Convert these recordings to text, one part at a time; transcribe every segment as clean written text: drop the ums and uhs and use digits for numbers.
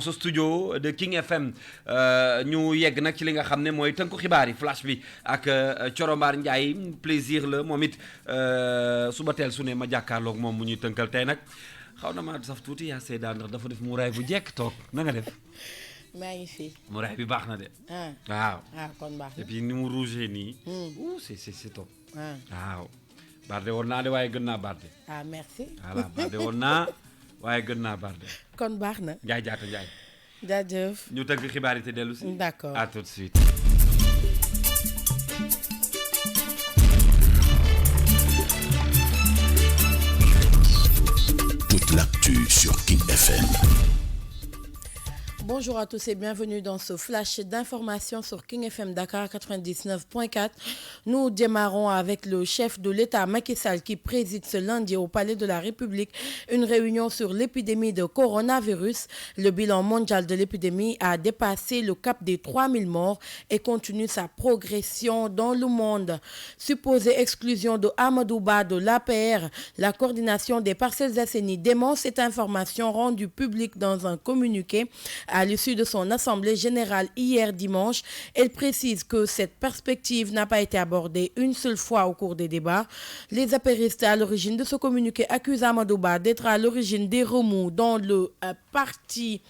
ce studio de King FM ñu yegg nag ci li nga xam ne mooy tënku xibaar yi flash bi ak Corombaar Ndiaye plaisir la moom it suba teel su ne ma jàkkaarloog moom mu ñuy tënkal tey nag xaw na ma saf tuuti yaa Seydaa ndax dafa def muuraay bu jekk toog na nga def. maa ngi fi. muuraay bi baax na de. waaw. kon baax na et puis ni mu rouge nii. c'est top. waaw. barde woon naa de waaye gën naa barde. merci. voilà barde woon naa waaye gën naa barde. kon baax na. Ndiaye jaata Ndiaye. jaajëf. ñu tënk xibaar yi te dellu si. d'accord à tout de suite. Toute l'actu sur King FM. Bonjour à tous et bienvenue dans ce flash d'information sur King FM Dakar 99.4. Nous démarrons avec le chef de l'État Macky Sall qui préside ce lundi au Palais de la République une réunion sur l'épidémie de coronavirus. Le bilan mondial de l'épidémie a dépassé le cap des 3000 morts et continue sa progression dans le monde. Supposée exclusion de Amadou Ba de l'APR, la coordination des Parcelles Assainies dément cette information rendue publique dans un communiqué à l'issue de son assemblée générale hier dimanche. Elle précise que cette perspective n'a pas été abordée une seule fois au cours des débats. Les apéristes à l'origine de ce communiqué accusent Amadou Ba d'être à l'origine des remous dans le parti.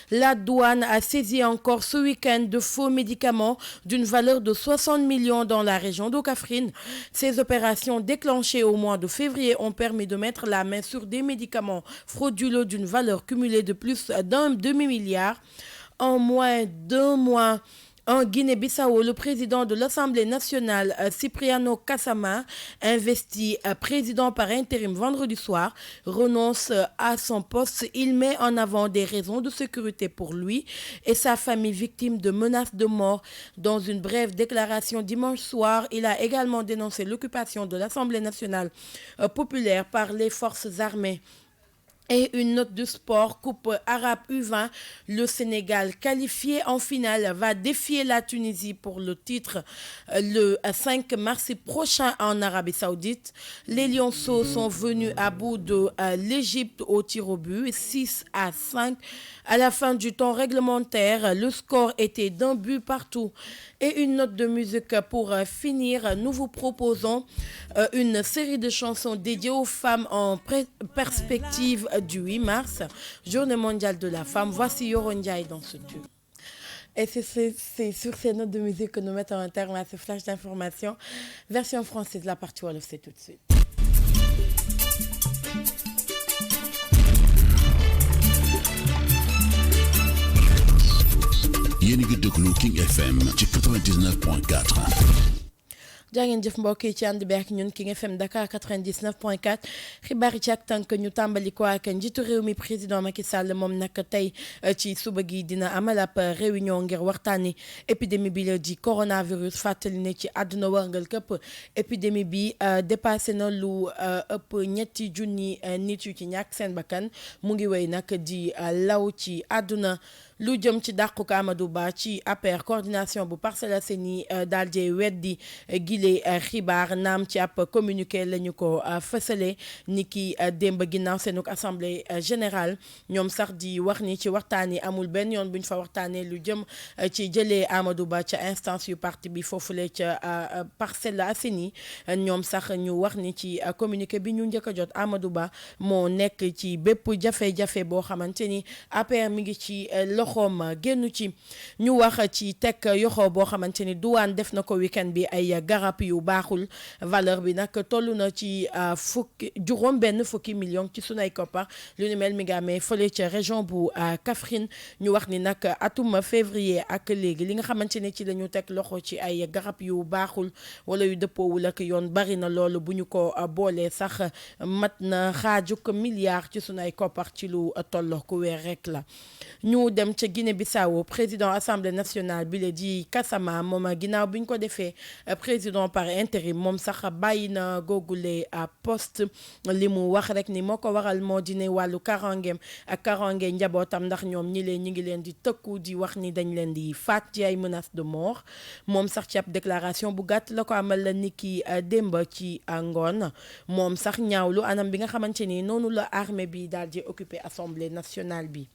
La douane a saisi encore ce week-end de faux médicaments d'une valeur de 60 millions dans la région de Kaffrine. Ces opérations déclenchées au mois de février ont permis de mettre la main sur des médicaments frauduleux d'une valeur cumulée de plus d'un demi-milliard. En moins d'un mois, en Guinée-Bissau, le président de l'Assemblée nationale, Cipriano Kassama, investi président par intérim vendredi soir, renonce à son poste. Il met en avant des raisons de sécurité pour lui et sa famille victime de menaces de mort. Dans une brève déclaration dimanche soir, il a également dénoncé l'occupation de l'Assemblée nationale populaire par les forces armées. Et une note de sport, Coupe arabe U20, le Sénégal qualifié en finale va défier la Tunisie pour le titre le 5 mars prochain en Arabie Saoudite. Les Lionceaux sont venus à bout de l'Égypte au tir au but, 6-5. À la fin du temps réglementaire, le score était d'un but partout. Et une note de musique pour finir, nous vous proposons une série de chansons dédiées aux femmes en perspective du 8 mars, Journée mondiale de la femme. Voici Yoro Ndiaye dans ce tube. Et c'est sur ces notes de musique que nous mettons un terme à ce flash d'information. Version française, la partie Wolof, c'est tout de suite. yéen a ngi déglu King FM ci 99.4. jaa ngeen jëf mbokk yi ci ànd bi ak ñun King FM Dakar 99.4 xibaar yi ci ak tànk ñu tàmbali ko ak njiitu réew mi président Macky Sall moom nag tey ci suba gi dina amal ab réunion ngir waxtaani épidémie bi la di coronavirus. fàttali ne ci àdduna wërngal këpp épidémie bi dépassé na lu ëpp ñetti junni nit yu ci ñàkk seen bakkan mu ngi wéy nag di law ci àdduna. lu jëm ci dàquk Amadou Ba ci APR coordination bu Parcelles Assainies daal di weddi gile xibaar naam ci ab communiqué lañu ko fësale ni ki démb ginnaaw seenuk assemblée générale ñoom sax di wax ni ci waxtaan yi amul benn yoon bu ñu fa waxtaanee lu jëm ci jëlee Amadou Ba ca instance yu parti bi foofule ca Parcelles Assainies ñoom sax ñu wax ni ci communiqué bi ñu njëkk a jot Amadou Ba moo nekk ci bépp jafe-jafe boo xamante ni APR mi ngi ci loxoom génn ci. ñu wax ci teg yoxoo boo xamante ni douane def na ko week-end bi ay garab yu baaxul valeur bi nag toll na ci juróom benn fukki million ci sunay koppar lu ni mel mi ngi amee fële ca région bu Kaffrine. ñu wax ni nag atum février ak léegi li nga xamante ne ci la ñu teg loxo ci ay garab yu baaxul wala yu dëppoowul ak yoon bari na loolu bu ñu ko boolee sax mat na xaajuk milliard ci sunay koppar ci lu tolloo ku weer rek la. ñu dem ca Guinée-Bissau président assemblée nationale bi la di Kassama moom ginnaaw bi ñu ko defee président par intérim moom sax bàyyi na googule poste. li mu wax rek ni moo ko waral moo di ne wàllu karangeem ak karange njabootam ndax ñoom ñi ngi leen di tëkku di wax ni dañ leen di faat ci ay menaces de mort. moom sax ci ab déclaration bu gàtt la ko amal la ni ki démb ci ngoon moom sax ñaawlu anam bi nga xamante ni noonu la armée bi daal di occupé assemblée nationale bi.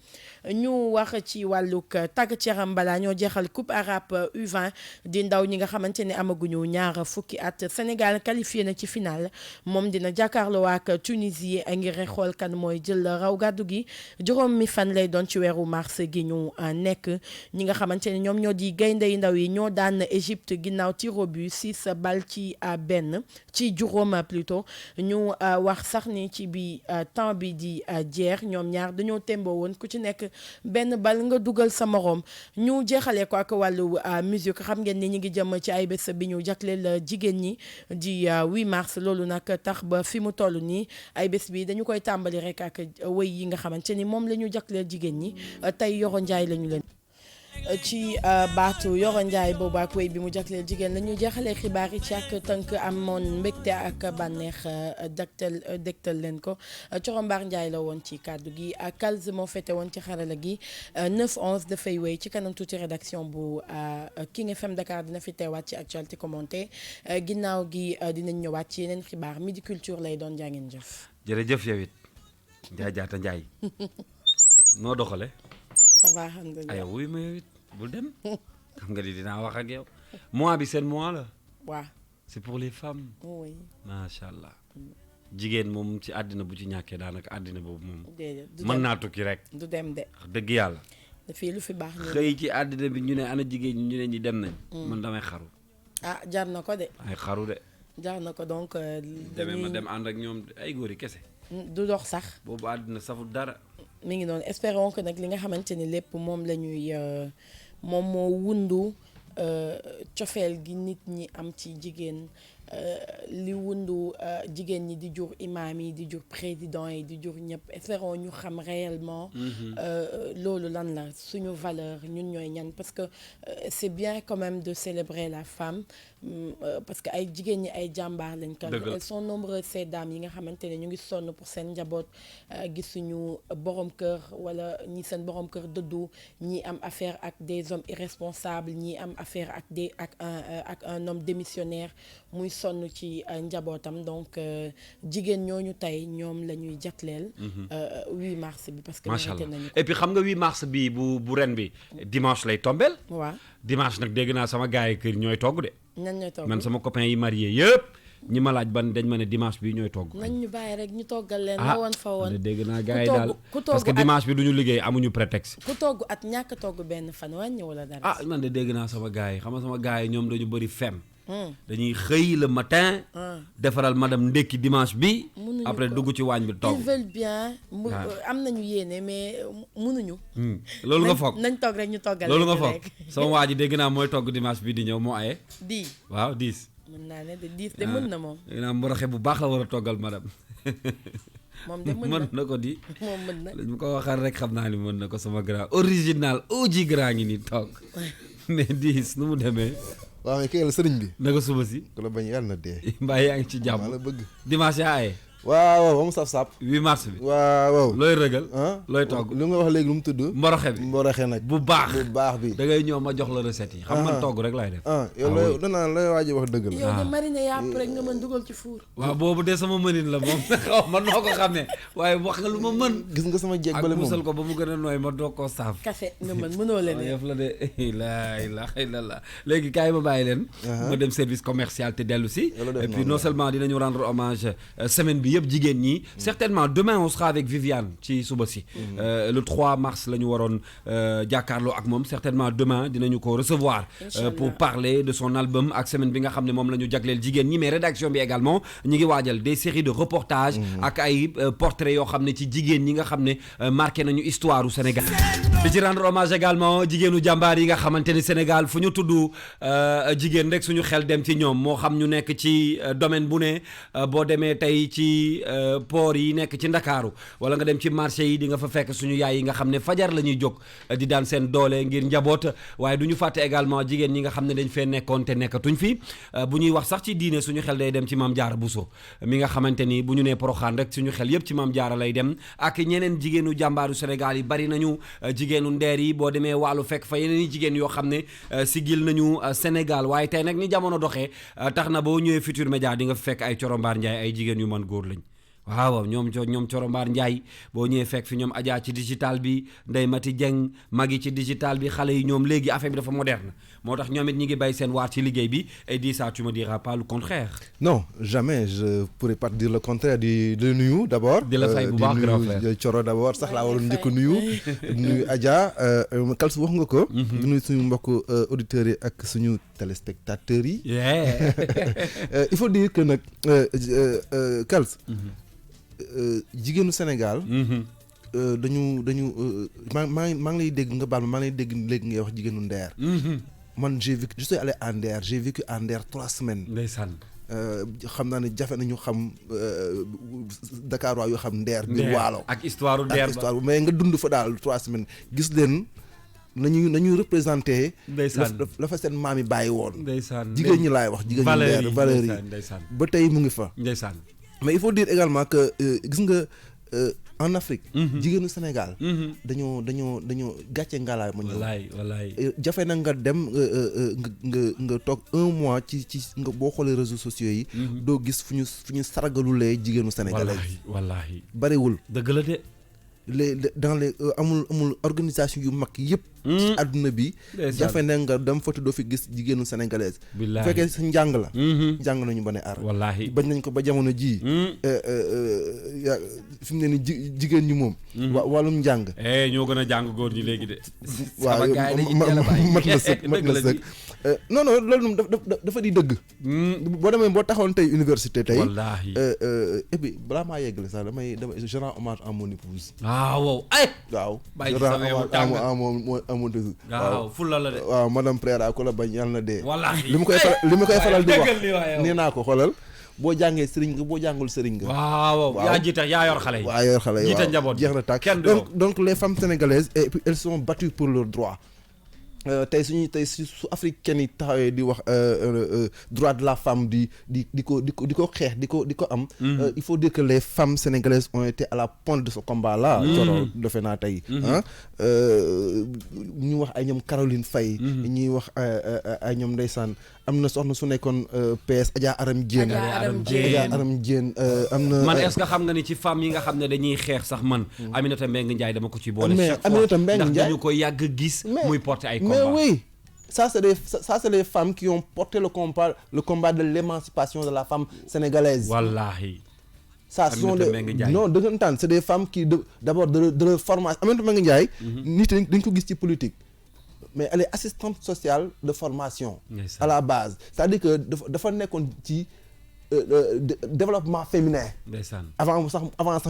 ñu wax ci wàllug tàggat yaram balaa ñoo jeexal coupe arabe U20 di ndaw ñi nga xamante ne amaguñu ñaar fukki at Sénégal qualifié na ci final moom dina jàkkaarloo ak Tunisie ngir xool kan mooy jël raw gàddu gi juróomi fan lay doon ci weeru mars gi ñu nekk ñi nga xamante ne ñoom ñoo di gaynde yu ndaw yi ñoo daan Égypte ginnaaw tir au but 6 bal ci benn ci juróom plutôt ñu wax sax ni ci bi temps bi di jeex ñoom ñaar dañoo témboo woon ku ci nekk benn bal nga dugal sa moroom ñu jeexalee ko ak wàllu musique xam ngeen ni ñu ngi jëm ci ay bés bi ñu jagleel jigéen ñi di 8 mars loolu nag tax ba fi mu toll nii ay bés bi dañu koy tàmbali rek ak wëy yi nga xamante ni moom la ñu jagleel jigéen ñi tey Yoro Ndiaye la ñu leen ci baatu Yoro Ndiaye boobu ak wéy bi mu jagleel jigéen la ñu jeexalee xibaar yi ci ak tënk amoon mbégte ak bànneex dégtal leen ko Coro Mbaar Ndiaye la woon ci kàddu gi ak Kalz moo fete woon ci xarala gi 9-11 dafay wéy ci kanam tuuti rédaction bu King FM Dakar dina fi teewaat ci actualité commentée ginnaaw gi dinañ ñëwaat ci yeneen xibaar midi culture lay doon jaa ngeen jëf. jërëjëf yow it Ndiaye Diatta Ndiaye noo doxale ça va alhamdulilah ay wuy ma yow it bul dem xam nga di dinaa wax ak yow mois bi seen mois la waaw c'est pour les femmes oui macha allah jigéen moom ci àddina bu ci ñàkkee daanaka àddina boobu moom déedéet mën naa tukki rek du dem de wax dëgg yàlla fii lu fi baax ñu xëy ci àddina bi ñu ne ana jigéen ñi ñu ne ñi dem nañ man damay xaru jar na ko de ay xaru de jar na ko donc demee ma dem ànd ak ñoom ay góor yi kese du dox sax boobu àddina saful dara mi ngi noonu espérons que nag li nga xamante ni lépp moom la ñuy moom moo wundu cofeel gi nit ñi am ci jigéen li wundu jigéen ñi di jur imam yi di jur président yi di jur ñëpp espérons ñu xam réellement loolu lan la suñu valeur ñun ñooy ñan parce que c'est bien quand même de célébrer la femme parce que ay jigéen ñi ay jàmbaar lañ ko elles sont nombreuses ces dames yi nga xamante ne ñu ngi sonn pour seen njaboot gisuñu borom kër wala ñi seen borom kër dëddu ñi am affaire ak des hommes irresponsables ñi am affaire ak un homme démissionnaire muy sonn ci njabootam donc jigéen ñooñu tey ñoom la ñuy jagleel 8 mars bi parce que mérité nañu ko et puis xam nga 8 mars bi bu ren bi dimanche lay tombeel waaw dimanche nag dégg naa sama gars yi kër ñooy togg de ñan ñooy togg man sama copain yi marié yëpp ñi ma laaj ban dañ ma ne dimanche bi ñooy togg nañ ñu bàyyi rek ñu toggal leen la woon fa woon dégg naa gars yi daal parce que dimanche bi du ñu liggéey amuñu prétexte ku togg at ñàkk togg benn fan wàññi wala dara man de dégg naa sama gars yi xam nga sama gars yi ñoom dañu bëri fem dañuy xëy le matin defaral madame ndekki dimanche bi après dugg ci waañ bi togg ils veulent bien am nañu yéene mais mënuñu loolu nga foog nañ togg rek ñu toggal loolu nga foog sama waa ji dégg naa mooy togg dimanche bi di ñëw moo aye waaw 10 mën naa ne de 10 de mën na moom dégg naa mboroxe bu baax la war a toggal madame moom de mën na ko di moom mën na lañ mu ko waxal rek xam naa ni mën na ko sama grand original oji grand ngi ni toog mais 10 nu mu demee waaw mais kii la sëriñ bi naka suba si ku la bañ yàlla na dee mbaa yaa ngi ci jàmm la bëgg dimanche yaa aye waaw ba mu saf-sap 8 mars bi waaw looy rëgal looy togg lu nga wax léegi lu mu tudd mboroxe bi mboroxe nag bu baax bi da ngay ñëw ma jox la recette yi xam man togg rek laay def yow looy danaa looy waaji wax dëgg la yow nga mariner yàpp rek nga mën dugal ci four waaw boobu de sama mënin la moom xaw ma noo ko xamee waaye wax nga lu ma mën gis nga sama jeeg bale moom ak musal ko ba mu gën a nooy ma doog koo saaf kase nga mën mënoo leen yëf la de laa ilaaha illallaah léegi kaay ma bàyyi leen ma dem service commercial te dellu si et puis non seulement dinañu rendre hommage semaine bi yëpp jigéen ñi certainement demain on sera avec Viviane ci suba si le 3 mars la ñu waroon jàkkaarloo ak moom certainement demain dinañu ko recevoir pour parler de son album ak semaine bi nga xam ne moom la ñu jagleel jigéen ñi mais rédaction bi également ñi ngi waajal des séries de reportages ak ay portraits yoo xam ne ci jigéen ñi nga xam ne marqué nañu histoire u Sénégal di ci rendre hommage également jigéenu jàmbaar yi nga xamante ni Sénégal fu ñu tudd jigéen rek suñu xel dem ci ñoom moo xam ñu nekk ci domaine bu ne boo demee tey ci port yi nekk ci Ndakaaru wala nga dem ci marché yi di nga fa fekk suñu yaay yi nga xam ne fajar la ñuy jóg di daan seen doole ngir njaboot waaye du ñu fàtte également jigéen ñi nga xam ne dañ fee nekkoon te nekkatuñ fi bu ñuy wax sax ci diine suñu xel day dem ci Maam Jaara Buso mi nga xamante ni bu ñu nee Poroxaan rek suñu xel yëpp ci Maam Jaara lay dem ak ñeneen jigéenu jàmbaaru Sénégal yi bari nañu jigéenu ndeer yi boo demee wàllu fekk fa yeneen i jigéen yoo xam ne sigil nañu Sénégal waaye tey nag ni jamono doxee tax na boo ñëwee Futurs Médias di nga fekk ay Coro Mbaar Ndiaye ay jigéen yu man góor lañ waaw ñoom Corombaar Ndiaye boo ñëwee fekk fi ñoom Adja ci digital bi Ndeye Mati Dieng Magui ci digital bi xale yi ñoom léegi affaire bi dafa moderne moo tax ñoom it ñi ngi bay seen waar ci liggéey bi et dis ça tu me diras pas le contraire. Non, jamais je pourrais pas dire le contraire di nuyu d'abord. di la fay bu baax grand frère di nuyu Coro d'abord sax laa waroon njëkk nuyu. di nuyu Adja Kals wax nga ko. di nuyu suñu mbokk auditeurs yi ak suñu téléspectateurs yi. Il faut dire que nag Kals. jigéenu Sénégal. dañu maa ngi lay dégg nga baal ma maa ngi lay dégg léegi ngay wax jigéenu Nder. man je suis allé à Nder j'ai vécu à Nder 3 semaines. ndeysaan. xam naa ne jafe nañu xam Dakar waa yoo xam Nder. biir Waalo ak histoire Nder ba mais nga dund fa daal 3 semaines gis leen nañu représenté. ndeysaan la fa seen maam yi bàyyi woon. ndeysaan jigéen ñi laay wax jigéen ñi Nder valeur yi ba tey mu ngi fa. ndeysaan. mais il faut dire également que gis nga en Afrique. jigéenu Sénégal. dañoo gàcce ngalaay ma ñëw. wallaay jafe na nga dem nga toog 1 mois ci nga boo xoolee réseaux sociaux yi. doo gis fu ñu saragalulee jigéenu sénégalais. wallaahi bariwul. dëgg la de. dans les amul organisation yu mag yëpp. ci àdduna bi. jafe na nga dem fa te doo fi gis jigéenu sénégalaise. bu fekkee sa njàng la. njàng nañu ba ne ar. wallaahi bañ nañ ko ba jamono jii. fi mu ne nii jigéen ñi moom. wàllum njàng. ñoo gën a jàng góor ñi léegi de. waaw mat na sëkk. non loolu moom dafa di dëgg. boo demee boo taxawoon tey université tey. wallaahi. et puis balaa maa yeggale sax damay je rends hommage à mon épouse. waaw ay. waaw bàyyi je rends amoon dëgg. waaw fulla la de. waaw madame Préra ko la bañ yàlla na dee. wallaahi li ma koy faral di wax nee naa ko xoolal boo jàngee sëriñ nga boo jàngul sëriñ nga. waaw yaa jiite yaa yor xale yi. waaw yor xale yi jiite njaboot jeex na tàkk donc les femmes sénégalaises et puis elles sont battues pour leurs droits. tey su africaine yi taxawee di wax droit de la femme di ko xeex di ko am. il faut dire que les femmes sénégalaises ont été à la pointe de ce combat là. coro defe naa tey. ñu wax ay ñoom Caroline Faye. ñuy wax ay ñoom ndeysaan am na soxna su nekkoon PS Adja Aram Diène. am na. man est-ce que xam nga ni ci femmes yi nga xam ne dañuy xeex sax man. Aminata Mbengue Ndiaye dama ko ci boole. mais Aminata Mbengue Ndiaye ndax dañu ko yàgg gis. muy porter ay mais oui ça c'est des femmes qui ont porté le combat de l'émancipation de la femme sénégalaise. Wallahi. Ça sont des non dëggantaan c'est des femmes qui d'abord de leur formation Aminata Mbengue Ndiaye. nit dañ ko gis ci politique. mais elle est assistante sociale de formation. à la base c'est-à-dire que dafa nekkoon ci développement féminin. avant sax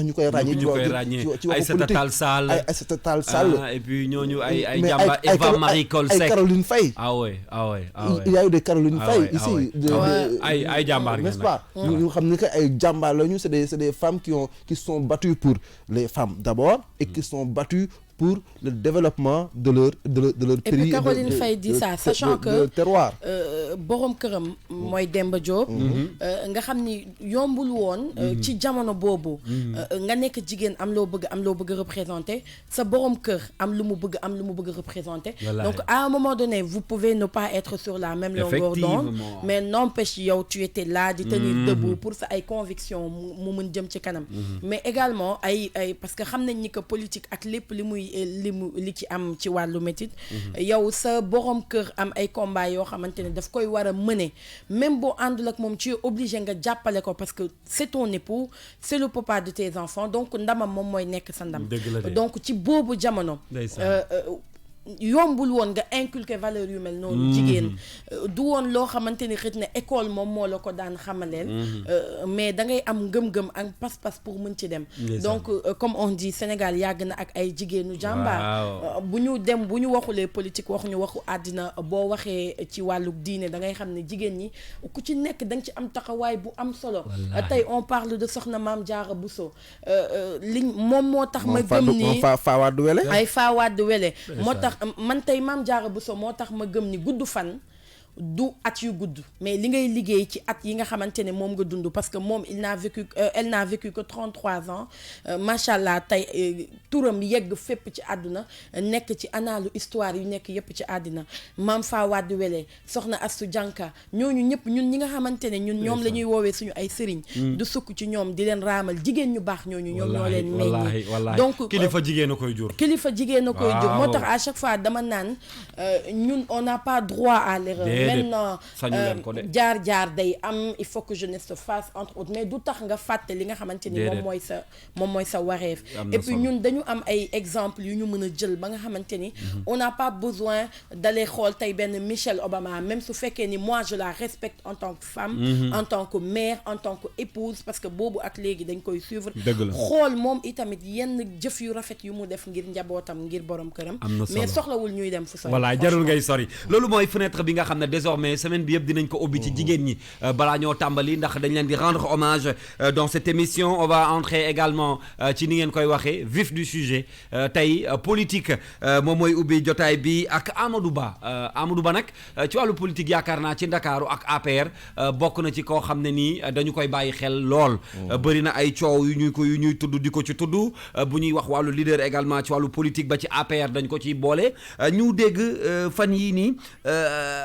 ñu koy ràññee. ci waxu politique ay Aïssata Tall Sall. et puis ñooñu ay jàmbaar Eva Marie Coll Seck ay Caroline Faye. ah ouais. il y a eu des Caroline Faye ici. ay jàmbaar n'est-ce pas. ñu xam ni que ay jàmbaar lañu c'est des femmes qui sont battues pour les femmes d'abord et qui sont battues pour le développement de leur pays. Et puis Caroline Faye dit ça, sachant que terroir. borom këram mooy Demba Diop. nga xam ni yombul woon. ci jamono boobu. nga nekk jigéen am loo bëgg représenter sa borom kër am lu mu bëgg représenter. donc à un moment donné vous pouvez ne pas être sur la même longueur d'onde mais n'empêche yow tu étais là di tenir debout pour sa ay convictions mu mën jëm ci kanam. mais également ay parce que xam nañ ni que politique ak lépp li ci am ci wàllu métit yow sa borom kër am ay combat yoo xamante ne daf koy war a mener même boo àndul ak moom tu es obligé nga jàppale ko parce que c'est ton époux c'est le papa de tes enfants donc ndamam moom mooy nekk sa ndam donc ci boobu jamono yombul woon nga inculquer valeur yu mel noonu jigéen du woon loo xamante ni xëy na école moom moo la ko daan xamaleel mais da ngay am ngëm-ngëm ak pas-pas pour mën ci dem donc comme on dit Sénégal yàgg na ak ay jigéenu jàmbaar bu ñu waxulee politique waxuñu waxu àddina boo waxee ci wàllu diine da ngay xam ne jigéen ñi ku ci nekk da nga ci am taxawaay bu am solo tey on parle de soxna Maam Jaara Bousso liñ moom moo tax ma gëm ni Fawade Wele moo tax man tey Maam Jaara Bousso moo tax ma gëm ni gudd fan du at yu gudd mais li ngay liggéey ci at yi nga xamante ne moom nga dund parce que moom elle n'a vécu que 33 ans macha allah tey turam yegg fépp ci àdduna nekk ci analu histoire yu nekk yépp ci àddina Mame Fa Wade Wele soxna Astou Dianka ñooñu ñëpp ñun ñi nga xamante ne ñoom la ñuy woowee suñu ay sëriñ du sukk ci ñoom di leen raamal jigéen ñu baax ñooñu ñoom ñoo leen meññi donc kilifa jigéen a koy jur moo tax à chaque fois dama naan ñun on n'a pas droit à l'erreur maintenant jaar day am il faut que jeunesse se fasse entre autres mais du tax nga fàtte li nga xamante ni moom mooy sa wareef et puis ñun dañu am ay exemples yu ñu mën a jël ba nga xamante ni on n'a pas besoin d'aller xool tey benn Michelle Obama même su fekkee ni moi je la respecte en tant que femme en tant que mère en tant que épouse parce que boobu ak léegi dañ koy suivre xool moom itamit yenn jëf yu rafet yu mu def ngir njabootam ngir borom këram mais soxlawul ñuy dem fu sori voilà jarul ngay sori loolu mooy fenêtre bi nga xam ne désormais semaine bi yëpp dinañ ko ubbi ci jigéen ñi balaa ñoo tàmbali ndax dañ leen di rendre hommage dans cette émission on va entrer également ci ni ngeen koy waxee vif du sujet tey politique moom mooy ubbi jotaay bi ak Amadou Ba nag ci wàllu politique yaakaar naa ci Ndakaaru ak APR bokk na ci koo xam ne nii dañu koy bàyyi xel lool bëri na ay coow yu ñuy tudd di ko ci tudd bu ñuy wax wàllu leader également ci wàllu politique ba ci APR dañ ko ciy boole ñu dégg fan yii nii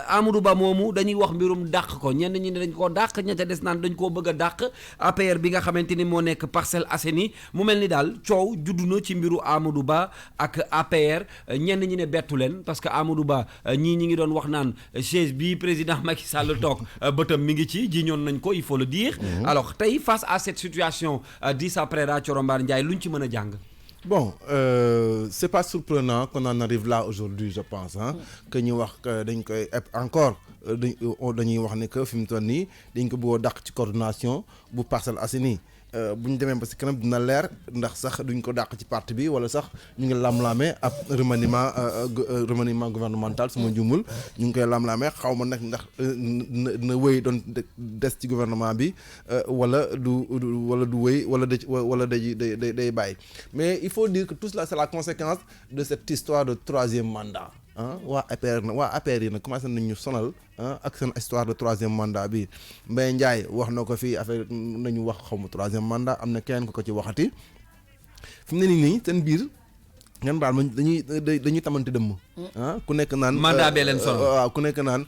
Amadou Ba moomu dañuy wax mbirum dàq ko ñenn ñi ne dañ koo dàq ña ca des naan dañ koo bëgg a dàq APR bi nga xamante ni moo nekk Parcelles Assainies mu mel ni daal coow juddu na ci mbiru Amadou Ba ak APR ñenn ñi ne bettu leen parce que Amadou Ba ñii ñi ngi doon wax naan chaise bi président Macky Sall toog bëtam mi ngi ci jiñoon nañ ko il faut le dire alors tey face à cette situation 10 après Thioro Mbar Ndiaye luñ ci mën a jàng. Bon, c'est pas surprenant qu'on en arrive là aujourd'hui, je pense, que ñu wax dañ koy encore dañuy wax ne que fi mu toll nii dañ ko bëgg a dàq ci coordination bu Parcelles Assainies bu ñu demee ba si kanam dina leer ndax sax duñ ko dàq ci parti bi wala sax ñu ngi lam-laamee ab remaniement gouvernemental su ma juumul ñu ngi koy lam-laamee xaw ma nag ndax na wéy doon des ci gouvernement bi wala du wéy wala day bàyyi mais il faut dire que tout cela c'est la conséquence de cette histoire de troisième mandat waa APR yi nag commencé nañu sonal ak seen histoire de troisième mandat bi Mbaye Ndiaye wax na ko fii affaire nañu wax xaw ma troisième mandat am na kenn ko ci waxati fi mu ne nii seen biir ngeen baal ma dañuy tamante dëmm ku nekk naan mandat bee leen sonal waaw ku nekk naan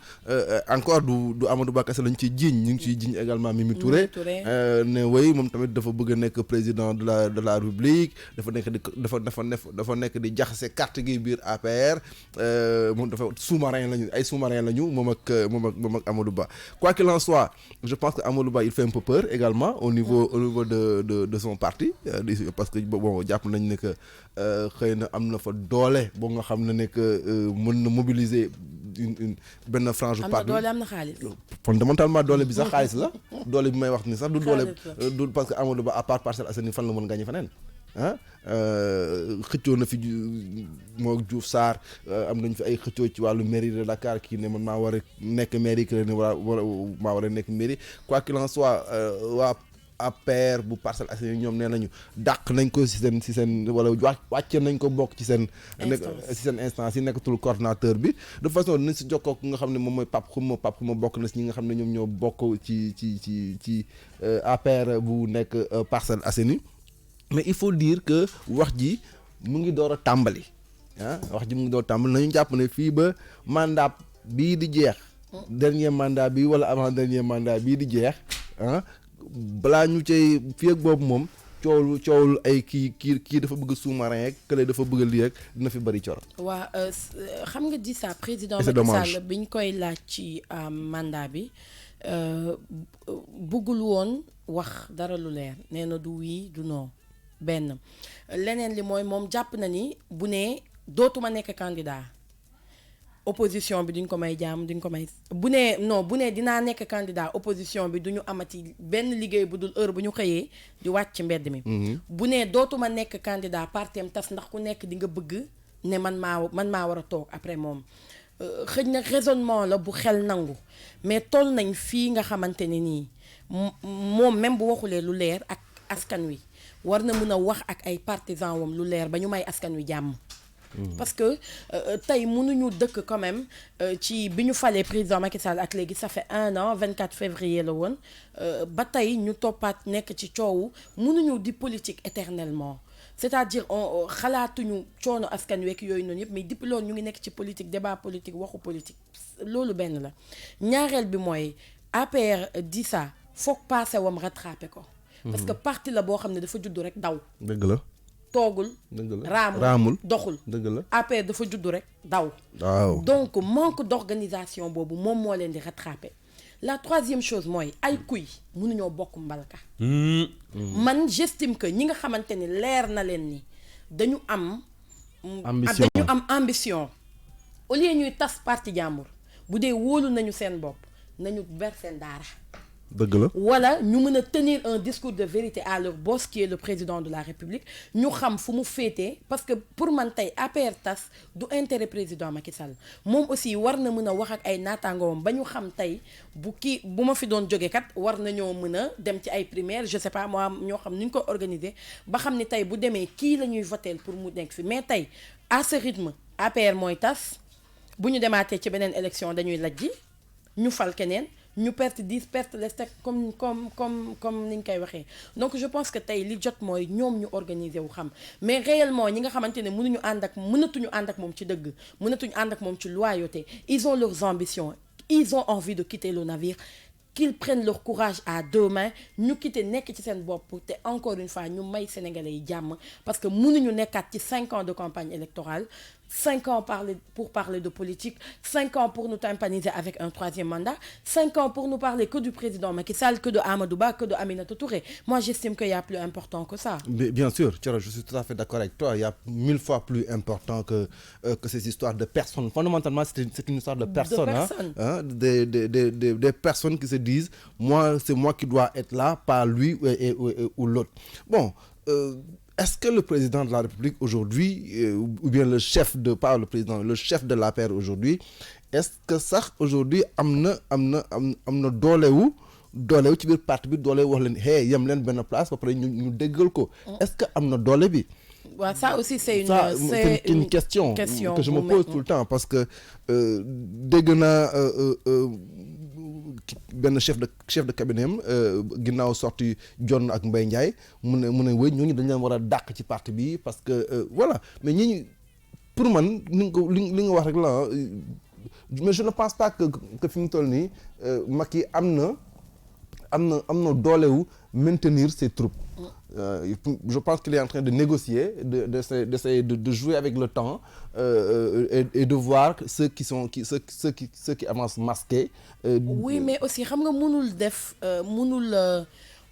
encore du Amadou Ba kese lañ ciy jiiñ ñu ngi ciy jiiñ également Mimi Touré ne way moom tamit dafa bëgg a nekk président de la République dafa nekk di jaxase carte gi biir APR moom dafa sous-marin lañu moom ak Amadou Ba quoi qu'il en soit je pense que Amadou Ba il fait un peu peur également au niveau de son parti parce que bon jàpp nañ ne que xëy na am na fa doole boo nga xam ne que mën na mobiliser benn frange parti am na xaalis fondamentalement doole bi sax xaalis la doole bi may wax ni sax du doole du parce que Amadou Ba à part Parcelles Assainies fan la mën gagner feneen xëccoo na fi moo Diouf Sarr am nañ fi ay xëccoo ci wàllu mairie de Dakar kii ne man maa war a nekk mairie kii ne maa war a nekk mairie quoi qu'il en soit waa APR bu Parcelles Assainies ñoom nee nañu dàq nañ ko si seen wala wàcce nañ ko bokk ci seen instance yi nekkatul coordinateur bi de façon dinañ si jokkoo nga xam ne moom mooy Pape Xuma bokk na si ñi nga xam ne ñoom ñoo bokk ci APR bu nekk Parcelles Assainies mais il faut dire que wax ji mu ngi door a tàmbali nañu jàpp ne fii ba mandat bii di jeex dernier mandat bi wala avant dernier mandat bii di jeex balaa ñu cay fii ak boobu moom coowul ay kii dafa bëgg sous-marin rek kële dafa bëgg lii rek dina fi bëri coro. waa xam nga di sa président Macky Sall biñ koy laaj ci mandat bi bëggul woon wax dara lu leer nee na du oui du non benn leneen li mooy moom jàpp na ni bu ne dootuma nekk candidat opposition bi duñ ko may jàmm duñ ko may bu ne dinaa nekk candidat opposition bi duñu amati benn liggéey bu dul heure bu ñu xëyee di wàcc ci mbedd mi bu ne dootuma nekk candidat partem tas ndax ku nekk di nga bëgg ne man maa war a toog après moom xëj na raisonnement la bu xel nangu mais toll nañ fii nga xamante ne nii moom même bu waxulee lu leer ak askan wi war na mën a wax ak ay partisans wam lu leer ba ñu may askan wi jàmm parce que tey mënuñu dëkk quand même ci bi ñu falee président Macky Sall ak léegi ça fait 1 an 24 février la woon ba tey ñu toppaat nekk ci coowu mënuñu di politique éternellement c'est-à-dire on xalaatuñu coono askan wi ak yooyu noonu yëpp mais depuis loolu ñu ngi nekk ci politique débat politique waxu politique loolu benn la ñaareel bi mooy APR di ça foog passé wam rattrapé ko parce que parti la boo xam ne dafa juddu rek daw dëgg la toogul dëgg la raamul doxul dëgg la APR dafa juddu rek daw waaw donc manque d'organisation boobu moom moo leen di rattraper la troisième chose mooy ay kuy mënuñoo bokk mbalka man j'estime que ñi nga xamante ni leer na leen ni dañu am ambition au lieu ñuy tas parti jàmbur bu dee wóolu nañu seen bopp nañu ber seen daara dëgg la wala ñu mën a tenir un discours de vérité à leur boss qui est le président de la République ñu xam fu mu féetee parce que pour man tey APR tas du intérêt président Macky Sall moom aussi war na mën a wax ak ay naataangoom ba ñu xam tey bu ma fi doon jóge kat war nañoo mën a dem ci ay primaires je sais pas moi ñoo xam ni ñu ko organiser ba xam ni tey bu demee kii la ñuy voter pour mu nekk fi mais tey à ce rythme APR mooy tas bu ñu demaatee ci beneen élection dañuy lajji ñu fal keneen ñu perte 10 perte les teg comme ni ñu koy waxee donc je pense que tey li jot mooy ñoom ñu organiser wu xam mais réellement ñi nga xamante ne mënatuñu ànd ak moom ci dëgg mënatuñu ànd ak moom ci loyauté ils ont leurs ambitions ils ont envie de quitter le navire qu'ils prennent leur courage à deux mains ñu quitter nekk ci seen bopp te encore une fois ñu may sénégalais yi jàmm parce que mënuñu nekkaat ci 5 ans de campagne électorale 5 ans pour parler de politique, 5 ans pour nous tympaniser avec un 3e mandat, 5 ans pour nous parler que du président Macky Sall, que de Amadou Ba, que de Aminata Touré. Moi, j'estime qu'il y a plus important que ça. Bien sûr, Thioro, je suis tout à fait d'accord avec toi. Il y a 1000 fois plus important que ces histoires de personnes. Fondamentalement, c'est une histoire de personnes. Des personnes qui se disent, c'est moi qui dois être là, pas lui ou l'autre. Bon, est-ce que le président de la République aujourd'hui, ou bien le chef de l'APR aujourd'hui, est-ce que ça aujourd'hui amna doolewu ci biir parti bi doole wax leen hey yam leen benn place ba pare ñu déggal ko est-ce que amna doole bi waaw ça aussi c'est une question que je me pose tout le temps parce que dégg naa benn chef de cabinet am ginnaaw sorti John ak Mbaye Ndiaye mu ne wéy ñooñu dañ leen war a dàq ci parti bi parce que voilà mais ñi pour man li nga wax rek la mais je ne pense pas que fi mu toll nii Macky am na doolewu maintenir ses troupes je pense qu'il est en train de négocier d'essayer de jouer avec le temps et de voir ceux qui avancent masqués oui mais aussi xam nga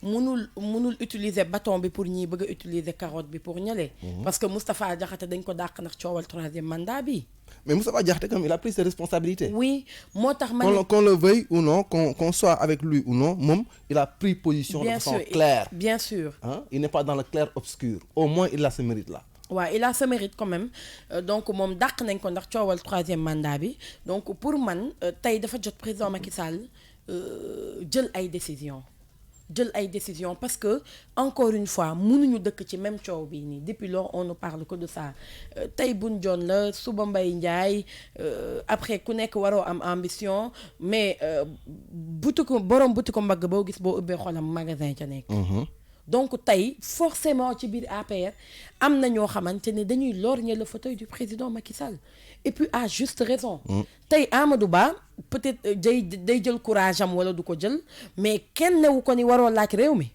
mënul utiliser bâton bi pour ñi bëgg a utiliser carotte bi pour ñële parce que Moustapha Diakhaté dañ ko dàq ndax coowal 3e mandat bi mais Moustapha Diakhaté comme il a pris ses responsabilités oui moo tax qu'on le veuille ou non qu'on soit avec lui ou non moom il a pris position de façon claire bien sûr il n'est pas dans le clair-obscur au moins il a ce mérite là waaw il a ce mérite quand même donc moom dàq nañ ko ndax coowal 3e mandat bi donc pour man tey dafa jot président Macky Sall jël ay décisions parce que encore une fois mënuñu dëkk ci même coow bii nii depuis lors on ne parle que de ça tey Boun Dionne la suba Mbaye Ndiaye après ku nekk waroo am ambition mais borom butiku mbagg boo gis boo ubbee xolam magasin ca nekk donc tey forcément ci biir APR am na ñoo xamante ne dañuy lorgner le fauteuil du président Macky Sall et puis à juste raison tey Amadou Ba peut-être day jël courage am wala du ko jël mais kenn newu ko ni waroo laaj réew mi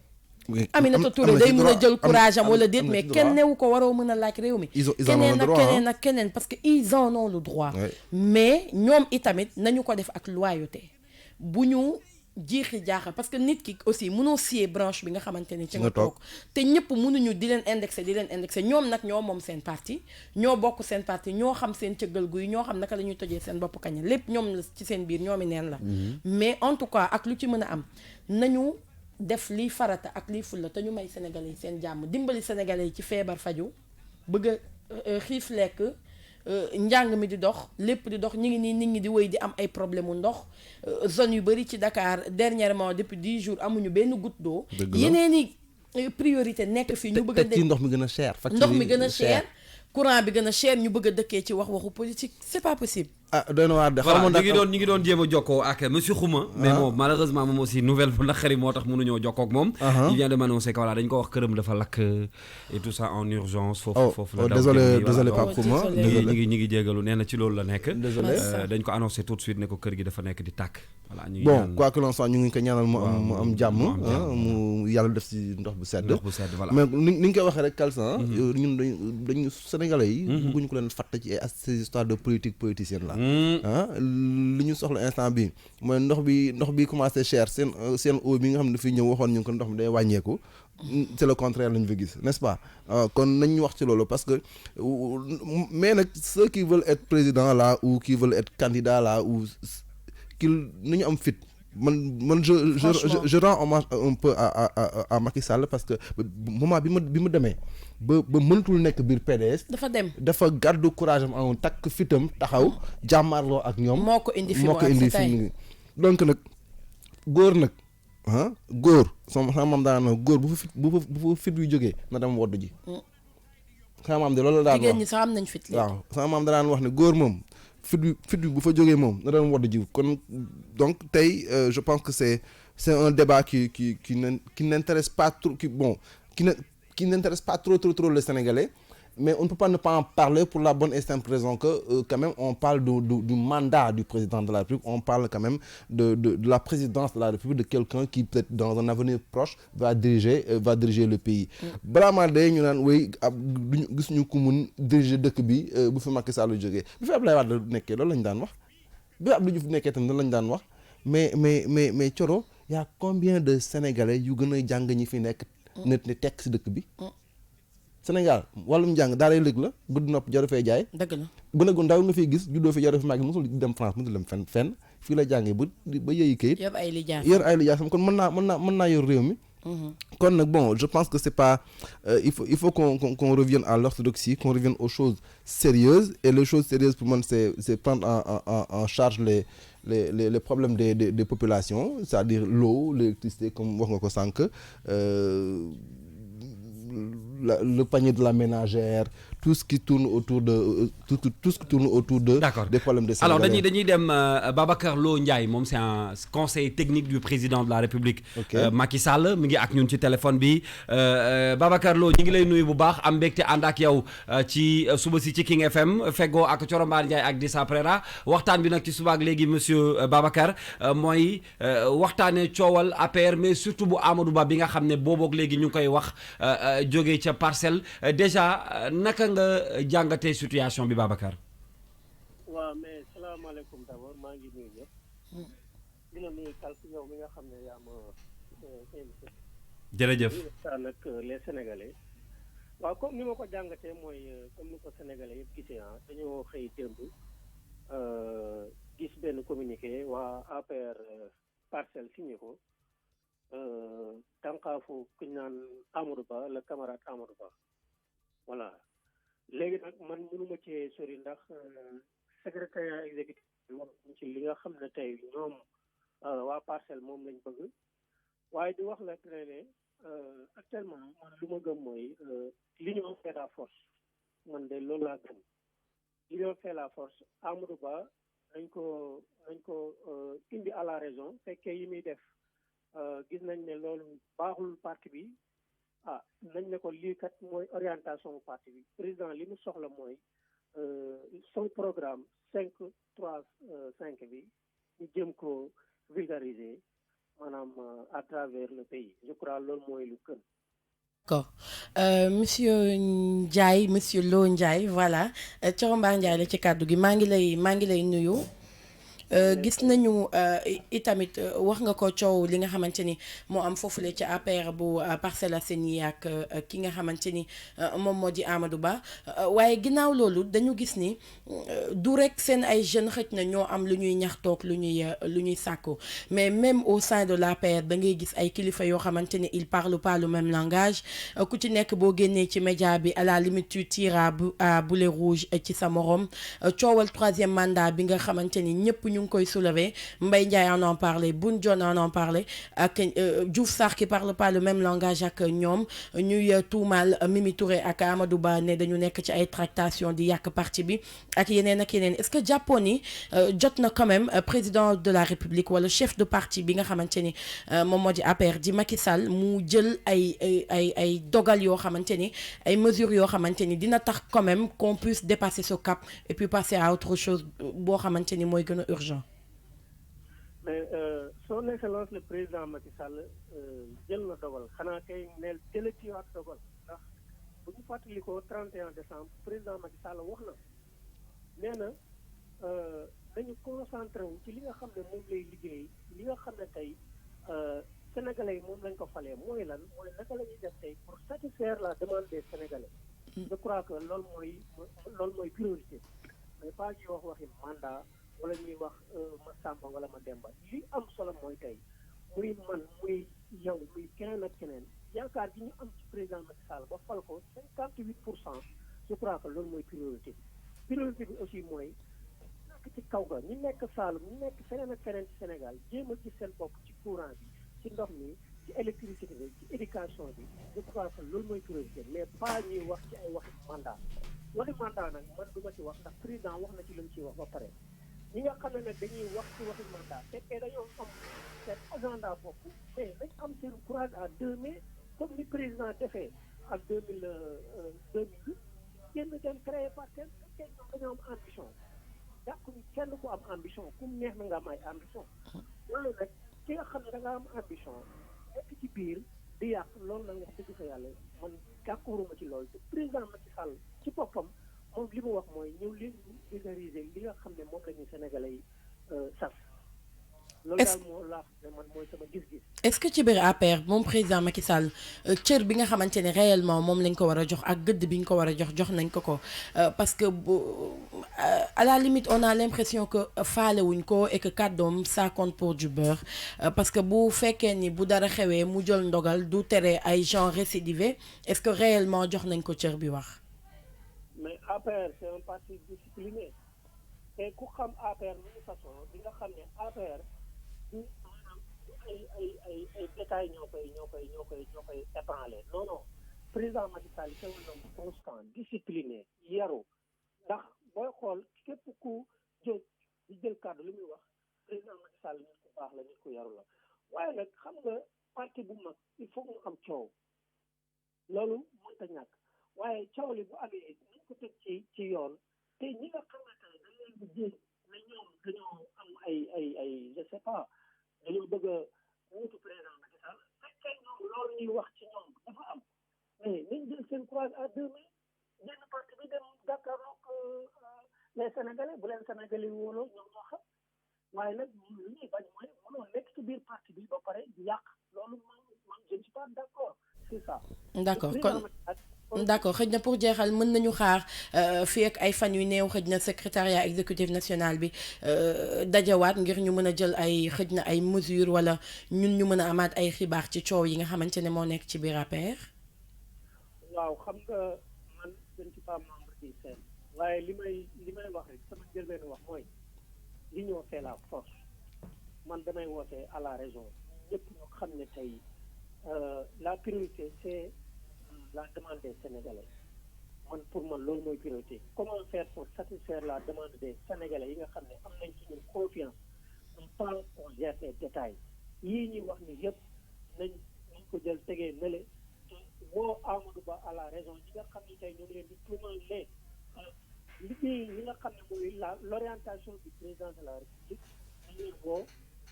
Aminata Touré day mën a jël courage am wala déet mais kenn newu ko waroo mën a laaj réew mi keneen ak keneen parce que ils en ont le droit mais ñoom itamit nañu ko def ak loyauté bu ñu jiixi jaaxa parce que nit ki aussi mënoo scier branche bi nga xamante ni ci nga toog te ñëpp mënuñu di leen indexé ñoom nag ñoo moom seen parti ñoo bokk seen parti ñoo xam seen cëggal guy ñoo xam naka la ñuy tojee seen bopp kaña lépp ñoom la ci seen biir ñoomi neen la mais en tout cas ak lu ci mën a am nañu def liy farata ak liy fulla te ñu may sénégalais yi seen jàmm dimbali sénégalais yi ci feebar faju bëgg a xiif lekk njàng mi di dox lépp di dox ñi ngi nii nit ñi di wéy di am ay problème mu ndox zone yu bëri ci Dakar dernièrement depuis 10 jours amuñu benn goutte d'eau yeneeni priorité nekk fii ñu bëgg a ndox mi gën a cher ndox mi gën a cher courant bi gën a cher ñu bëgg a dëkkee ci waxu politique c'est pas possible. ah doy na waar de. voilà ñu ngi doon jéem a jokkoo ak monsieur Xuma. mais moom malheureusement moom aussi nouvelle bu naqari moo tax mënuñoo jokkoo ak moom. il vient de m'annoncer que voilà dañ ko wax këram dafa lakk et tout ça en urgence. foofu la désolé Pape Xuma. ñi ngi jégalu nee na ci loolu la nekk. désolé dañ ko annoncé tout de suite ne ko kër gi dafa nekk di tàkk. voilà ñu ngi bon quoi que l'on soit ñu ngi ko ñaanal mu am jàmm. mu yàlla def si ndox bu sedd. voilà mais ni nga koy waxee rek Kalsa. ñun dañu sénégalais yi. bëgguñu ko leen fàtte ci ces histoires de politique politicienne là. li ñu soxla instant bi mooy ndox bi commencé cher seen eau bi nga xam ne dafay ñëw waxoon ñu ko ndox mi day wàññeeku. c'est le contraire lañu fa gis n'est-ce pas kon nañ wax ci loolu parce que mais nag ceux qui veulent être président là ou qui veulent être candidat là ou nañu am fit man je rends hommage un peu à Macky Sall parce que moment bi mu demee ba mënatul nekk biir PDS. dafa garde courage am en takk fitam taxaw jàmmaarloo ak ñoom. moo ko indi fi donc nag góor nag góor sama maam daan na góor bu fa fit yu jógee na dem woddu ji. sama maam de loolu la daan wax jigéen ñi sax am nañ fit léegi. waaw sama maam daan wax ne góor moom. fit bi bu fa jógee moom na doon wadd ji kon donc tey je pense que c'est un débat qui n'intéresse pas trop qui n'intéresse pas trop les Sénégalais mais on ne peut pas ne pas en parler pour la bonne et simple raison que quand même on parle du mandat du président de la République, on parle quand même de la présidence de la République, de quelqu'un qui peut-être dans un avenir proche va diriger le pays. balaa maa dee ñu naan wéy duñu gis ñu ku mun diriger dëkk bi bu fi Macky Sall jógee bi fi Abdoulaye Wade nekkee loolu lañu daan wax bi Abdou Diouf nekkee tamit loolu lañu daan wax mais Thioro y a combien de Sénégalais yu gën a jàng ñi fi nekk nit ni tekk si dëkk bi Sénégal wàllum njàng daaray lëg la gudd nopp jaru fee jaay. dëgg la bu nag ndaw nga fiy gis juddoo fi jaru fi màgg mosul dem France mosul dem fenn fii la jàngee ba yëyi kayit. yor ay lijaasam kon mën naa yor réew mi. kon nag bon je pense que c'est pas il faut qu'on revienne à l'orthodoxie, qu'on revienne aux choses sérieuses et les choses sérieuses pour moi c'est prendre en charge les problèmes des populations, c'est-à-dire l'eau, l'électricité comme wax nga ko sànq. Le panier de la ménagère, tout ce qui tourne autour de des problèmes de Sénégalais. Alors dañuy dem Babacar Lo Ndiaye moom c'est un conseiller technique du président de la République. Macky Sall mi ngi ak ñun ci téléphone bi Babacar Lo ñu ngi lay nuyu bu baax am mbégte ànd ak yow ci suba si ci King FM feggoo ak Thioro Mbar Ndiaye ak Dissa Prera waxtaan bi nag ci suba ak léegi monsieur Babacar mooy waxtaanee coowal APR mais surtout bu Amadou Ba bi nga xam ne booboog léegi ñu ngi koy wax jógee ca Parcelles déjà naka nga jàngatee situation bi Babacar. waaw mais salaamaaleykum d'abord maa ngi nuyu ñëpp. dina nuyu Kalsi yow mi nga xam ne yaa ma invité. jërëjëf. nag les Sénégalais. waaw comme ni ma ko jàngatee mooy comme ni ko Sénégalais yëpp gisee dañoo xëy démb gis benn communiqué waa APR Parcelles signé ko. tànkaafu ku ñu naan Amadou Ba le camarade Amadou Ba voilà léegi nag man mënuma cee sori ndax secrétariat exécutif wax ci li nga xam ne tey ñoom waa Parcelles moom lañ bëgg waaye di wax la ne actuellement man lu ma gëm mooy l'union fait la force man de loolu laa gëm l'union fait la force Amadou Ba nañ ko indi à la raison fekkee yi muy def gis nañ ne loolu baaxul parti bi nañ ne ko lii kat mooy orientation parti bi président li mu soxla mooy son programme 5-3-5 bi ñu jëm ko vulgariser maanaam à travers le pays je crois loolu mooy lu gën. D'accord monsieur Ndiaye monsieur Lo Ndiaye voilà Thioro Mbar Ndiaye la ci kàddu gi maa ngi lay nuyu. gis nañu itamit wax nga ko coow li nga xamante ni moo am foofule ci APR bu Parcelles Assainies ak ki nga xamante ni moom moo di Amadou Ba waaye ginnaaw loolu dañu gis ni du rek seen ay jeunes xëj na ñoo am lu ñuy ñaxtoog lu ñuy sàkku mais même au sein de l'APR da ngay gis ay kilifa yoo xamante ni ils parlent pas le même langage ku ci nekk boo génnee ci média bi à la limite tu tires à boulet rouge ci sa morom coowal troisième mandat bi nga xamante ni ñëpp ñu ngi koy soulever Mbaye Ndiaye en parlait Boun Dionne en parlait ak Diouf Sarr qui parle pas le même langage ak ñoom ñuy tuumaal Mimi Touré ak Amadou Ba ne dañu nekk ci ay tractations di yàq parti bi ak yeneen est-ce que jàppoon ni jot na quand même président de la République wala chef de parti bi nga xamante ni moom moo di APR di Macky Sall mu jël ay dogal yoo xamante ni ay mesures yoo xamante ni dina tax quand même qu'on puisse dépasser ce cap et puis passer à autre chose boo xamante ni mooy gën a urgent. mais son excellence le président Macky Sall jël na dogal xanaa kay neel jëlatiwaat dogal ndax bu ñu fàttalikoo 31 décembre président Macky Sall wax na nee na dañu concentré wu ci li nga xam ne moom lay liggéey li nga xam ne tey sénégalais yi moom lañ ko falee mooy lan mooy naka la ñuy def tey pour satisfaire la demande des sénégalais. je crois que loolu mooy priorité mais pas ñuy wax waxi mandat wala ñuy wax ma Samba wala ma Demba li am solo mooy tey muy man muy yow muy keneen ak keneen yaakaar gi ñu am ci président Macky Sall ba fal ko 58%. je crois que loolu mooy priorité bi aussi mooy nekk ci kaw ga ñu nekk Saloum ñu nekk feneen ak feneen ci Sénégal jéem a gis seen bopp ci courant bi ci ndox mi ci électricité bi ci éducation bi je crois que loolu mooy priorité mais pas ñuy wax ci ay waxi mandat nag man du ma ci wax ndax président wax na ci lu mu ciy wax ba pare ñi nga xam ne nag dañuy wax ci waxi mandat fekkee dañoo am seen agenda bopp mais nañ am seen courage à 2 mai comme ni président defee ak 2008 kenn dem créé parti fekkee ñoom dañoo am ambition yàquñu kenn ku am ambition ku mu neex na nga am ay ambition loolu nag ki nga xam ne da nga am ambition nekk ci biir di yàq loolu nag wax dëgg fa yàlla man d'accorduma ci loolu te président Macky Sall ci boppam moom li mu wax mooy ñëw leen vulgariser li nga xam ne moom la ñu Sénégalais yi sas loolu daal moo laa xam ne man mooy sama gis-gis. est-ce que ci biir APR moom président Macky Sall cër bi nga xamante ne réellement moom lañ ko war a jox ak gëdd bi ñu ko war a jox nañ ko parce que à la limite on a l'impression que faalewuñ ko et que kàddoom ça compte pour du beurre parce que bu fekkee ni bu dara xewee mu jël ndogal du tere ay gens récidivés est-ce que réellement jox nañ ko cër bi wax. mais APR c'est un parti discipliné te ku xam APR de toute façon di nga xam ne APR maanaam ay détails ñoo koy ébranler non président Macky Sall c'est un homme constant discipliné yaru ndax booy xool képp ku jóg di jël kàddu li muy wax président Macky Sall nit ku baax la nit ku yaru la waaye nag xam nga parti bu mag il faut mu am coow loolu mënta ñàkk waaye coow li bu amee nañ ko teg ci yoon te ñi nga xamante ne dañ leen di jéem ne ñoom dañoo am ay je sais pas dañoo bëgg a wuutu président Macky Sall fekkee ñoom loolu ñuy wax ci ñoom dafa am mais nañ jël seen courage à 2 mai benn parti bi dem jàkkaarloog les Sénégalais bu leen Sénégalais yi wóoloo ñoom ñoo xam waaye nag li ñuy bañ mooy mënoo nekk ci biir parti bi ba pare di yàq loolu man je ne suis pas d'accord c'est ça. d'accord d'accord xëj na pour jeexal mën nañu xaar fii ak ay fan yu néew xëj na secrétariat exécutif national bi dajawaat ngir ñu mën a jël ay xëj na ay mesures wala ñun ñu mën a amaat ay xibaar ci coow yi nga xamante ne moo nekk ci biir APR. waaw xam nga man je ne suis pas membre du CEN waaye li may wax rek sama njëlbeen wax mooy l'union fait la force man damay woote à la raison ñëpp ñu xam ne tey la priorité c'est la demande des Sénégalais pour man loolu mooy priorité comment faire pour satisfaire la demande des Sénégalais yi nga xam ne am nañ ci ñun confiance on pense qu'on gère les détails yii ñuy wax ni yëpp nañ ko jël tegee nale woo Amadou Ba à la raison ñi nga xam ne tey ñu ngi leen di tuumal liggéey li nga xam ne mooy l'orientation du président de la République ñu leen woo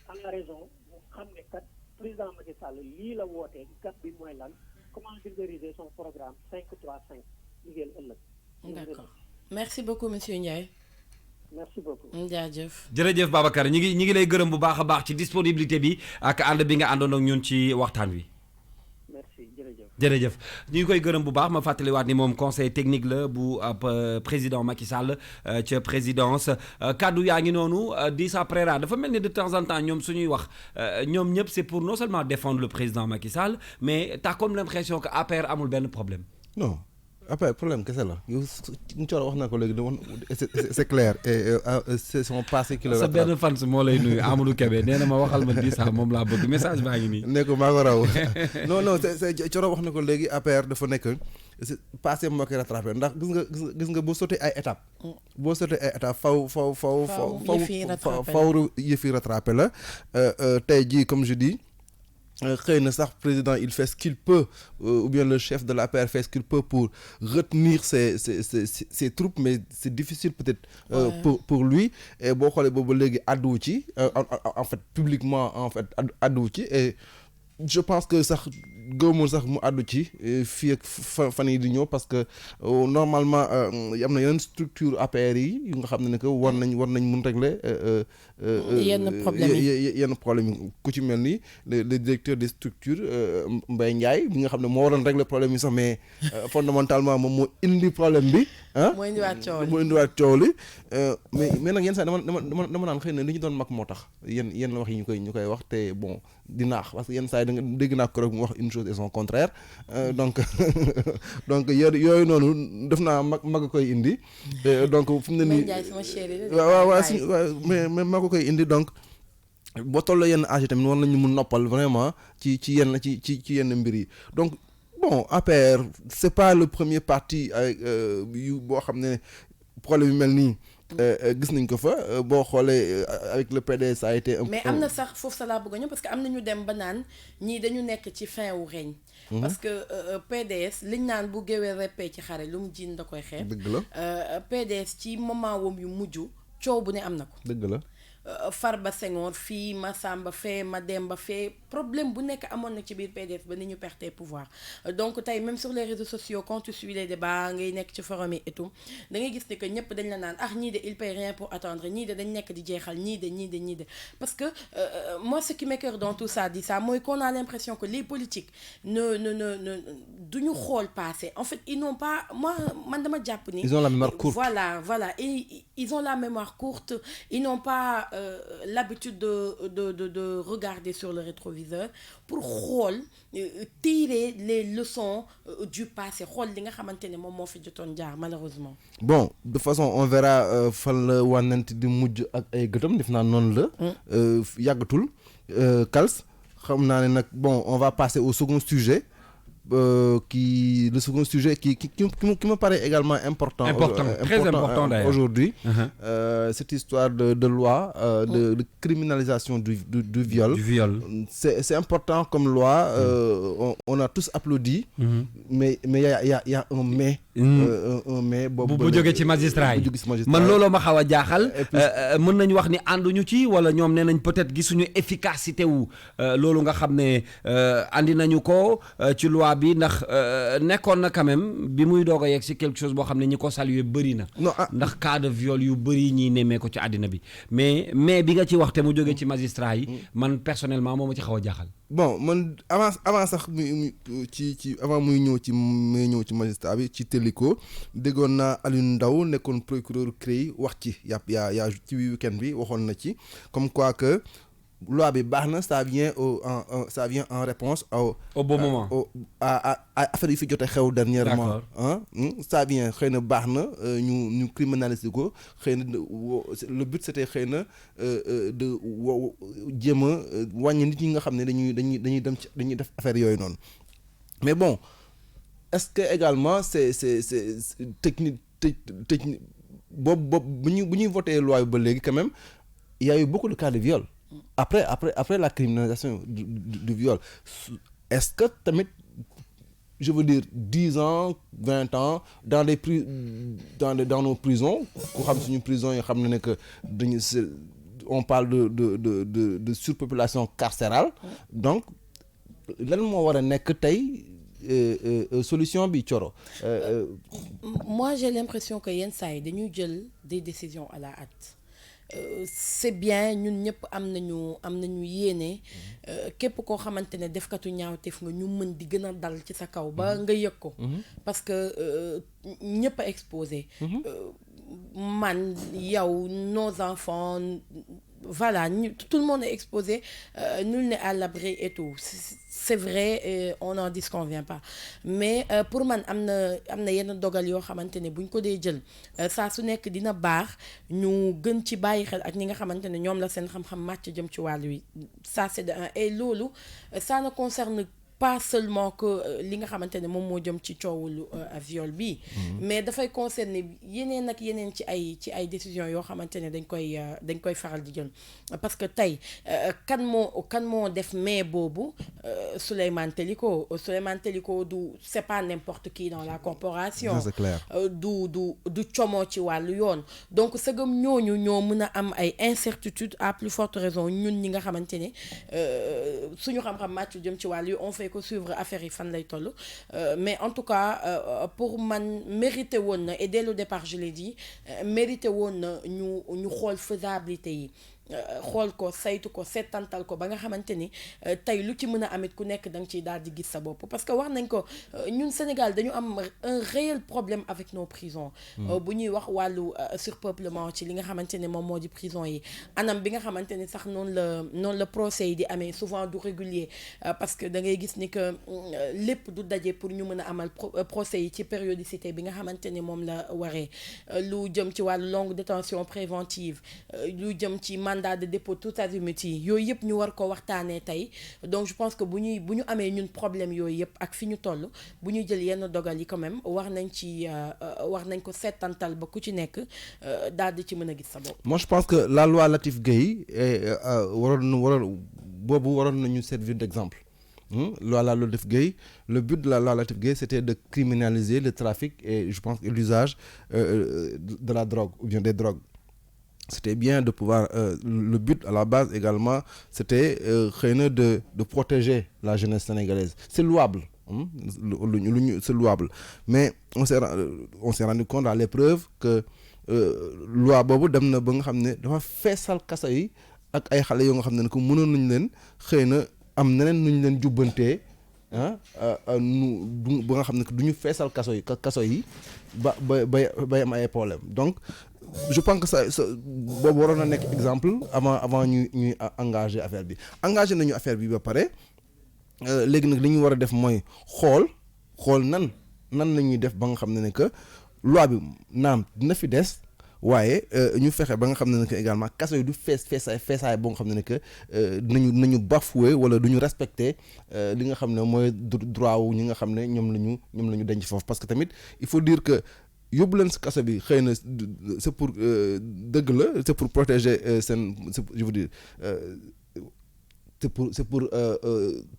à la raison mu xam ne kat président Macky Sall lii la wootee gat bi mooy lan comment vulgariser son programme 5-3-5 liggéeyal ëllëg. D'accord merci beaucoup monsieur Ndiaye. merci beaucoup. jaajëf. jërëjëf Babacar ñi ngi lay gërëm bu baax a baax ci disponibilité bi ak ànd bi nga àndoon ak ñun ci waxtaan wi. merci jërëjëf. jërëjëf ñu ngi koy gërëm bu baax ma fàttaliwaat ni moom conseil technique la bu président Macky Sall ca présidence kaddu yaa ngi noonu di sa préra dafa mel ni de temps en temps ñoom suñuy wax ñoom ñëpp c'est pour non seulement défendre le président Macky Sall mais t'as comme l'impression que APR amul benn problème. non après problème kese la yow Thioro wax na ko léegi c'est clair et c'est son passé qui le sa benn fan moo lay nuyu Amadou Kébé nee na ma waxal ma di sax moom laa bëgg message baa ngi nii. ne ko maa ko raw non c'est Thioro wax na ko léegi APR dafa nekk passé moo koy rattrapé ndax gis nga boo sauté ay étapes. boo sauté ay étapes faw yëf yi rattrapé la tey jii comme je dis. xëy na sax président il fait ce qu'il peut ou bien le chef de l'APR fait ce qu'il peut pour retenir ses troupes mais c'est difficile peut-être pour lui et boo xoolee boobu léegi àdduwu ci en fait publiquement en fait àdduwu ci et je pense que sax gëmul sax mu àddu ci fii ak fan yi di ñëw parce que normalement am na yeneen structure APR yi yu nga xam ne que war nañ mun régler yenn problème yi ku ci mel ni le directeur des structures Mbaye Ndiaye bi nga xam ne moo waroon régler problème yi sax mais fondamentalement moom moo indi problème bi moo indiwaat coow li mais nag yenn saa dama naan xëy na li ñu doon mag moo tax yenn wax yi ñu koy wax te bon di naax parce que yenn saa yi da nga dégg naa ko rek mu wax une chose et son contraire donc yooyu noonu def naa mag a koy indi donc fu mu ne nii waaw mais mag a koy indi donc boo tolloo yenn âge tamit war nañu mun noppal vraiment ci yenn mbir yi donc bon APR c'est pas le premier parti yu boo xam ne problème yu mel nii gis nañ ko fa boo xoolee avec le PDS ça a été mais am na sax foofu sa laa bëgg a ñëw parce que am na ñu dem ba naan ñii dañu nekk ci fin wu règne parce que PDS liñ naan bu géwee reppee ci xare lu mu jiin da koy xeeb. dëgg la PDS ci moment wam yu mujj coow bu ne am na ko. dëgg la. Farba Senghor fii Massamba fee Mademba fee problème bu nekk amoon na ci biir PDS ba ni ñu perdre pouvoir donc tey même sur les réseaux sociaux quand tu suis les débats ngay nekk ci forum yi et tout da ngay gis ne que ñëpp dañ la naan ñii de il paye rien pour attendre ñii de dañ nekk di jeexal ñii de parce que moi ce qui m'écoeure dans tout ça dit ça mooy qu'on a l'impression que les politiques ne duñu xool passé en fait ils n'ont pas man dama jàpp ni ils ont la mémoire courte voilà et ils ont la mémoire courte ils n'ont pas l'habitude de regarder sur le rétroviseur pour xool tirer les leçons du passé xool li nga xamante ne moom moo fi jotoon jaar malheureusement. bon de toute façon on verra fan la wànnante di mujj ak ay gëtam def naa noonu la. yàggatul Kals xam naa ne nag bon on va passer au second sujet. Le second sujet qui me paraît également important très important d'ailleurs aujourd'hui. Cette histoire de loi de criminalisation du viol. C'est important comme loi. On a tous applaudi. Mais il y a un mais. Un mais bu jógee ci magistrat yi man looloo ma xaw a jaaxal mën nañu wax ni ànduñu ci wala ñoom nee nañ peut-être gisuñu efficacité wu loolu nga xam ne andi nañu ko ci loi bi ndax nekkoon na quand même bi muy doog a yegg si quelque chose boo xam ne ñi ko saluer bëri na ndax cas de viol yu bëri ñiy nemmee ko ci àddina bi mais bi nga ci wax te mu jógee ci magistrat yi man personnellement moo ma ci xaw a jaaxal. bon man avant sax ci avant muy ñëw ci magistrat bi ci Téliko déggoon naa Alioune Ndao nekkoon procureur CREI wax ci yaa ci week-end bi waxoon na ci comme quoi que loi bi baax na ça vient en réponse au bon moment à affaire yi fi jotee xew dernièrement ça vient xëy na baax na ñu criminaliser ko xëy na le but c'était xëy na de jéem a wàññi nit ñi nga xam ne dañuy def affaire yooyu noonu mais bon est-ce que également c'est technique boobu bu ñuy voté loi ba léegi quand même il y a eu beaucoup de cas de viol après la criminalisation du viol est-ce que tamit je veux dire 10 ans 20 ans dans nos prisons ku xam suñu prison yi xam na ne que on parle de surpopulation carcérale donc lan moo war a nekk tey solution bi Thioro. Moi j'ai l'impression que yenn saa yi dañuy jël des décisions à la hâte. C'est bien ñun ñëpp am nañu yéene képp koo xamante ne defkatu ñaawteef nga ñu mën di gën a dal ci sa kaw ba nga yëg ko parce que ñëpp a exposé man yow nos enfants voilà tout le monde est exposé nul n'est à l'abri et tout c'est vrai on n'en disconvient pas mais pour man am na yenn dogal yoo xamante ne buñ ko dee jël saa su nekk dina baax ñu gën ci bàyyi xel ak ñi nga xamante ne ñoom la seen xam-xam màcc jëm ci wàllu wi ça c'est de un et loolu ça ne concerne pas seulement que li nga xamante ne moom moo jëm ci coowul viol bi mais dafay concerner yeneen ak yeneen ci ay décisions yoo xamante ne dañ koy faral di jël parce que tey kan moo def mais boobu Souleymane Teliko du c'est pas n'importe qui dans la corporation. Ça, c'est clair. du como ci wàllu yoon donc sëgam ñooñu ñoo mën a am ay incertitudes à plus forte raison ñun ñi nga xamante ne suñu xam-xam màcc jëm ci wàllu on fait ko suivre affaire yi fan lay toll mais en tout cas pour man mérité woon na et dès le départ je l'ai dit mérité woon na ñu xool faisabilité yi xool ko saytu ko seetantal ko ba nga xamante ni tey lu ci mën a amit ku nekk da nga ciy daal di gis sa bopp parce que wax nañ ko ñun Sénégal dañu am un réel problème avec nos prisons bu ñuy wax wàllu surpeuplement ci li nga xamante ne moom moo di prison yi anam bi nga xamante ni sax noonu la procès yi di amee souvent du régulier parce que da ngay gis ni que lépp du daje pour ñu mën a amal procès yi ci périodicité bi nga xamante ni moom la waree lu jëm ci wàllu longue détention préventive lu jëm ci mandat de dépôt tout azimut yi yooyu yëpp ñu war ko waxtaanee tey donc je pense que bu ñu amee ñun problème yooyu yëpp ak fi ñu toll bu ñuy jël yenn dogal yi quand même war nañ ko seetantal ba ku ci nekk daal di ci mën a gis sa bopp. Moi je pense que la loi Latif Gueye waroon nañu servir d'exemple. Loi Latif Gueye, le but de la loi Latif Gueye c'était de criminaliser le trafic et je pense que l'usage de la drogue ou bien des drogues. C'était bien de pouvoir le but à la base également c'était xëy na de protéger la jeunesse sénégalaise. C'est louable. C'est louable mais on s'est rendu compte à l'épreuve que loi boobu dem na ba nga xam ne dafa feesal kaso yi ak ay xale yoo nga xam ne ko mënoon nañu leen xëy na am neneen nu ñu leen jubbantee ba nga xam ne du ñu feesal kaso yi ba am ay problème donc je pense que ça boobu waroon na nekk exemple avant ñuy engagé affaire bi ba pare léegi nag li ñu war a def mooy xool nan la ñuy def ba nga xam ne que loi bi naam dina fi des waaye ñu fexe ba nga xam ne que également kaso yi du feesaay boo nga xam ne que dinañu bafouer wala du ñu respecter li nga xam ne mooy droit wu ñi nga xam ne ñoom la ñu denc foofu parce que tamit il faut dire que yóbbu leen si kaso bi xëy na c'est pour dëgg la c'est pour protéger seen je veux dire c'est pour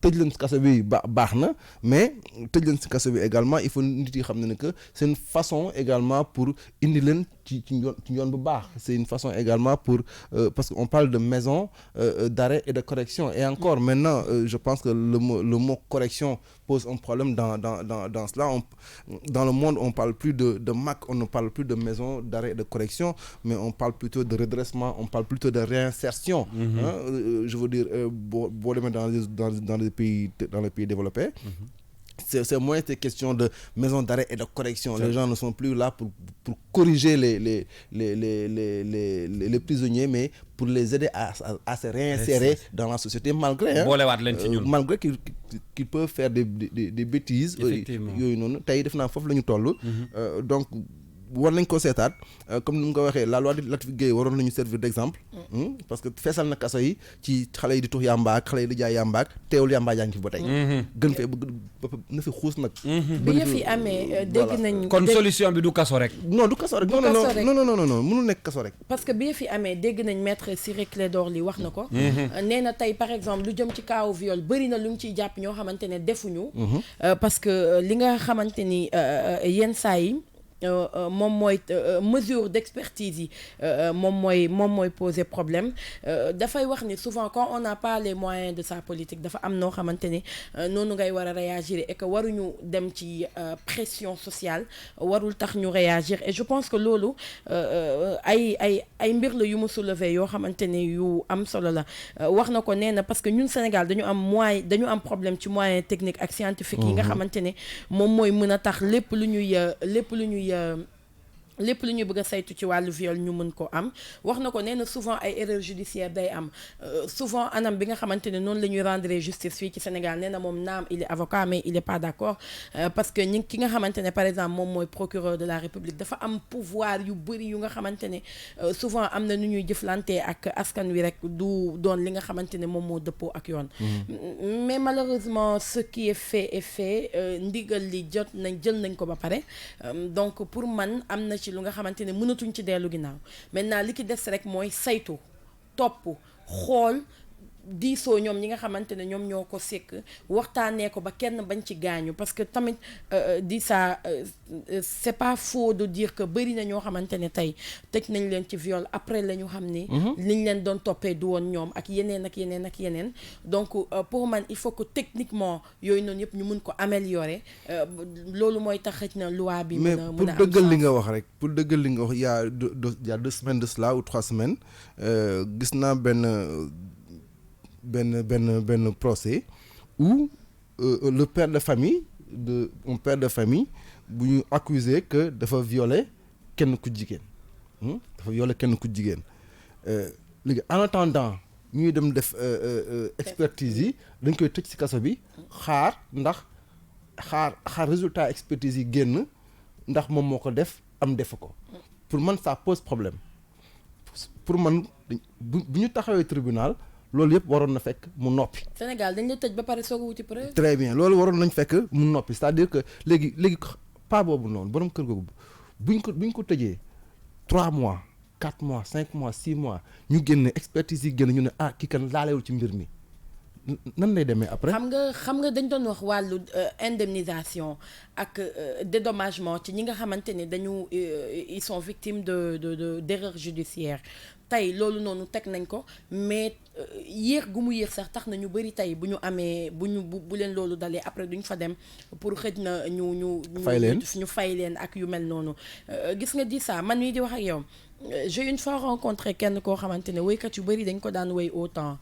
tëj leen si kaso bi baax na mais tëj leen si kaso bi également il faut nit yi xam ne que c'est une façon également pour indi leen ci yoon bu baax c'est une façon également pour parce que on parle de maison d'arrêt et de correction et encore maintenant je pense que le mot correction pose un problème dans cela dans le monde on parle plus de MAC, on ne parle plus de maison d'arrêt et de correction mais on parle plutôt de redressement, on parle plutôt de réinsertion. Je veux dire boo demee dans les pays développés. C'est moins cette question de maison d'arrêt et de correction. Les gens ne sont plus là pour corriger les prisonniers, mais pour les aider à se réinsérer dans la société malgré qu'ils peuvent faire des bêtises. Yooyu noonu tey def naa foofu la ñu toll. Donc war nañ ko seetaat comme ni mu ko waxee la loi de Latif Gueye waroon nañu servir d'exemple parce que feesal na kaso yi ci xale yi di tux yàmba ak xale yi di jaay yàmba ak teewul yàmba jaa ngi fi ba tey gën fee na fi xuus nag bi yëf yi amee dégg nañ kon solution bi du kaso rek non du kaso rek non mënul nekk kaso rek parce que bi yëf yi amee dégg nañ maître Ciré Clédor Ly wax na ko nee na tey par exemple lu jëm ci kaawu viol bëri na lu mu ciy jàpp ñoo xamante ne defuñu parce que li nga xamante ni yenn saa yi moom mooy mesure d'expertise yi moom mooy poser problème dafay wax ni souvent quand on n'a pas les moyens de sa politique dafa am noo xamante ni noonu ngay war a réagir et que waruñu dem ci pression sociale warul tax ñu réagir et je pense que loolu ay mbir la yu mu soulever yoo xamante ni yu am solo la wax na ko nee na parce que ñun Sénégal dañu am problème ci moyen technique ak scientifique yi nga xamante ne moom mooy mën a tax lépp lu ñuy lépp lu ñu bëgg a saytu ci wàllu viol ñu mën ko am wax na ko nee na souvent ay erreurs judiciaires day am souvent anam bi nga xamante ne noonu la ñuy rendre justice fii ci Sénégal nee na moom naam il est avocat mais il est pas d'accord parce que ki nga xamante ne par exemple moom mooy procureur de la République dafa am pouvoir yu bëri yu nga xamante ne souvent am na nu ñuy jëflante ak askan wi rek du doon li nga xamante ne moom moo dëppoo ak yoon mais malheureusement ce qui est fait ndigal li jël nañ ko ba pare donc pour man am na ci lu nga xamante ne mënatuñ ci dellu ginnaaw maintenant li ki des rek mooy saytu topp xool diisoo ñoom ñi nga xamante ne ñoom ñoo ko sekk waxtaanee ko ba kenn bañ ci gaañu parce que tamit di ça c'est pas faux de dire que bëri na ñoo xamante ne tey tëj nañ leen ci viol après la ñu xam ni liñ leen doon toppee du woon ñoom ak yeneen donc pour man il faut que techniquement yooyu noonu yëpp ñu mun ko améliorer loolu mooy tax xëj na loi bi mën a am mais pour dëggal li nga wax rek pour dëggal li nga wax il y a 2 semaines de cela ou 3 semaines gis naa benn procès où le père de famille un père de famille bu ñu accusé que dafa violer kenn ku jigéen léegi en attendant ñuy dem def expertise yi dañ koy tëj ci kaso bi xaar résultat expertise yi génn ndax moom moo ko def am defu ko pour man ça pose problème pour man bu ñu taxawee tribunal loolu yëpp waroon na fekk mu noppi. Sénégal dañ la tëj ba pare soog a wuti preuve. très bien loolu waroon nañ fekk mu noppi c'est-à-dire que léegi pas boobu noonu borom kër googu buñ ko tëjee 3 mois 4 mois 5 mois 6 mois ñu génne expertise yi génne ñu ne kii kan laalewul ci mbir mi nan lay demee après. xam nga dañ doon wax wàllu indemnisation ak dédommagement ci ñi nga xamante ne dañu ils sont victimes de d'erreurs judiciaires. tey loolu noonu teg nañ ko mais yéex gu mu yéex sax tax na ñu bëri tey bu ñu amee bu leen loolu dalee après duñ fa dem pour xëj na ñu fay leen ak yu mel noonu gis nga di ça man mii di wax ak yow j'ai une fois rencontré kenn koo xamante ne woykat yu bëri dañ ko daan woy autant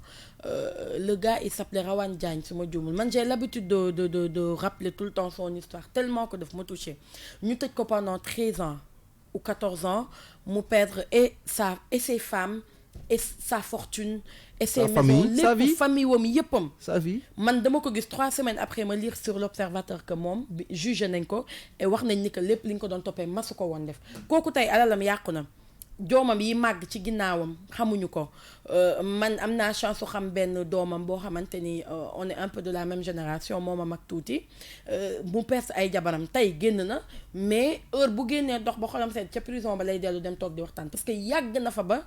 le gars il s'appelait Rawane Diagne su ma juumul man j'ai l'habitude de rappeler tout le temps son histoire tellement que daf ma touché ñu tëj ko pendant 13 ans ou 14 ans mu perdre et ses femmes et sa fortune et ses maisons lépp famille wam yëppam sa vie man dama ko gis 3 semaines après ma lire sur l'Observateur que moom jugé nañ ko et wax nañ ni que lépp li ñu ko doon toppee masu ko woon def kooku tey alalam yàqu na doomam yi màgg ci ginnaawam xamuñu ko man am naa chance su xam benn doomam boo xamante ni on est un peu de la même génération moom a mag tuuti mu perte ay jabaram tey génn na mais heure bu génnee dox ba xolam seet ca prison ba lay dellu dem toog di waxtaan parce que yàgg na fa ba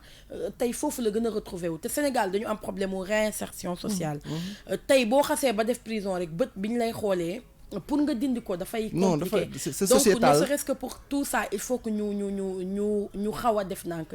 tey foofu la gën a retrouver wu te Sénégal dañu am problème mu réinsertion sociale tey boo xasee ba def prison rek bët bi ñu lay xoolee pour nga dindi ko dafay compliqué c'est sociétal. Donc ne serait-ce que pour tout ça il faut que ñu xaw a def nank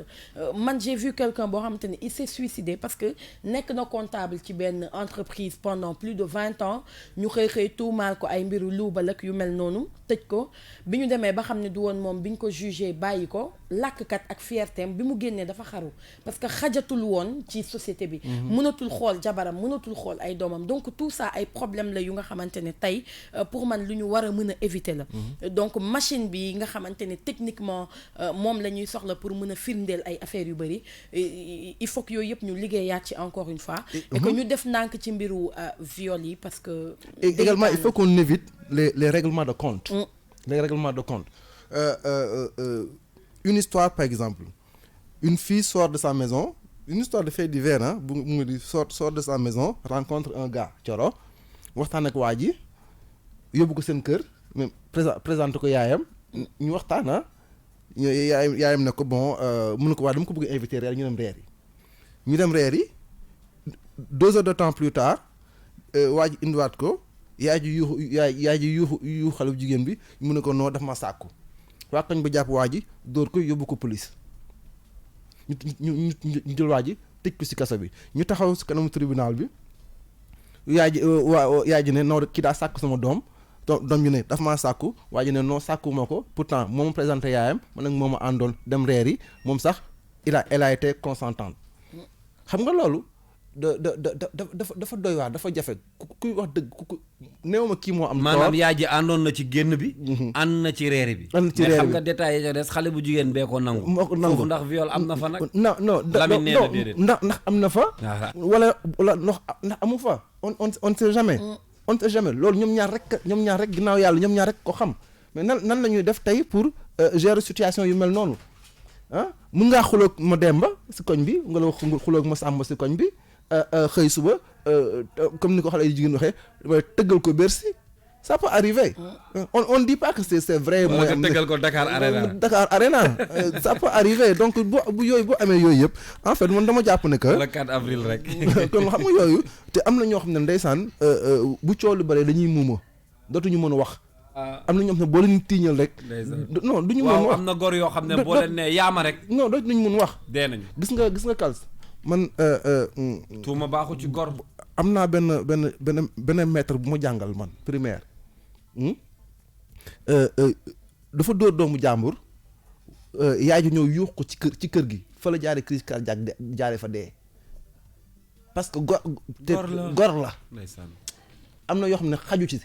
man j'ai vu quelqu'un boo xamante ni il s'est suicidé parce que nekk na comptable ci benn entreprise pendant plus de 20 ans ñu xëy tuumaal ko ay mbiru luubal ak yu mel noonu tëj ko bi ñu demee ba xam ne du woon moom bi ñu ko jugé bàyyi ko làkkat ak fiertéem bi mu génnee dafa xaru parce que xajatul woon ci société bi mënatul xool jabaram mënatul xool ay doomam donc tout ça ay problème la yu nga xamante ne tey pour man lu ñu war a mën a éviter la donc machine bi nga xamante ne techniquement moom la ñuy soxla pour mën a firndeel ay affaires yu bëri il faut que yooyu yëpp ñu liggéeyaat ci encore une fois et que ñu def ndànk ci mbiru viol yi parce que et également il faut qu'on évite les règlements de compte les règlements de compte une histoire par exemple une fille sort de sa maison une histoire de fait divers bu mu di sort de sa maison rencontre un gars coro waxtaan ak waa ji yóbbu ko seen kër mais présente ko yaayam ñu waxtaan yaayam ne ko bon mun na ko wax dama ko bëgg inviter reer ñu dem reer yi 2 heures de temps plus tard waa ji indiwaat ko yaay ji yuuxu xale bu jigéen bi mu ne ko noo daf ma sàkku waa kañ ba jàpp waa ji dóor ko yóbbu ko police ñu jël waa ji tëj ko ci kaso bi ñu taxaw ci kanamu tribunal bi yaay ji ne non kii daa sàkku sama doom ñu ne daf maa sàkku waa ji ne non sàkku ma ko pourtant moom présenté yaayam man nag moom a àndoon dem reer yi moom sax elle a été consentante xam nga loolu dafa doy waar dafa jafe kuy wax dëgg ku néew ma kii moo am. maanaam yaay ji àndoon na ci génn bi. ànd na ci reeri bi. ànd ci reeri bi mais xam nga détails yi ca des xale bu jigéen bee ko nangu. moo ko nangu foofu ndax viol am na fa nag. non Lamine nee na déedéet. ndax am na fa. wala ndax amu fa on sait jamais. on sait jamais loolu ñoom ñaar rek ginnaaw yàlla ñoom ñaar rek ko xam mais nan la ñuy def tey pour gérer situation yu mel noonu ah mun ngaa xuloog ma Demba si koñ bi nga la xuloog ma Samba si koñ bi xëy suba comme ni ko xale yu jigéen waxee tëggal ko Bercy ça peut arriver on dit pas que c'est vrai. mooy tëggal ko Dakar Arena ça peut arriver donc bu yooyu bu amee yooyu yëpp en fait man dama jàpp ne que. le 4 avril rek. kon xam nga yooyu te am na ñoo xam ne ndeysaan bu coow lu bare dañuy muuma dootuñu mën a wax. am na ñoo xam ne boo leen tiiñal rek. non du ñu mën wax am na góor yoo xam ne boo leen nee yaama rek. non dootuñu mën wax. dee nañu gis nga Kals man. tuuma baaxu ci góor. am naa benn maître bu ma jàngal man primaire. dafa dóor doomu jàmbur yaay ji ñëw yuux ko ci kër gi fa la jaaree crise cardiaque jaaree fa dee parce que gor la am na yoo xam ne xaju ci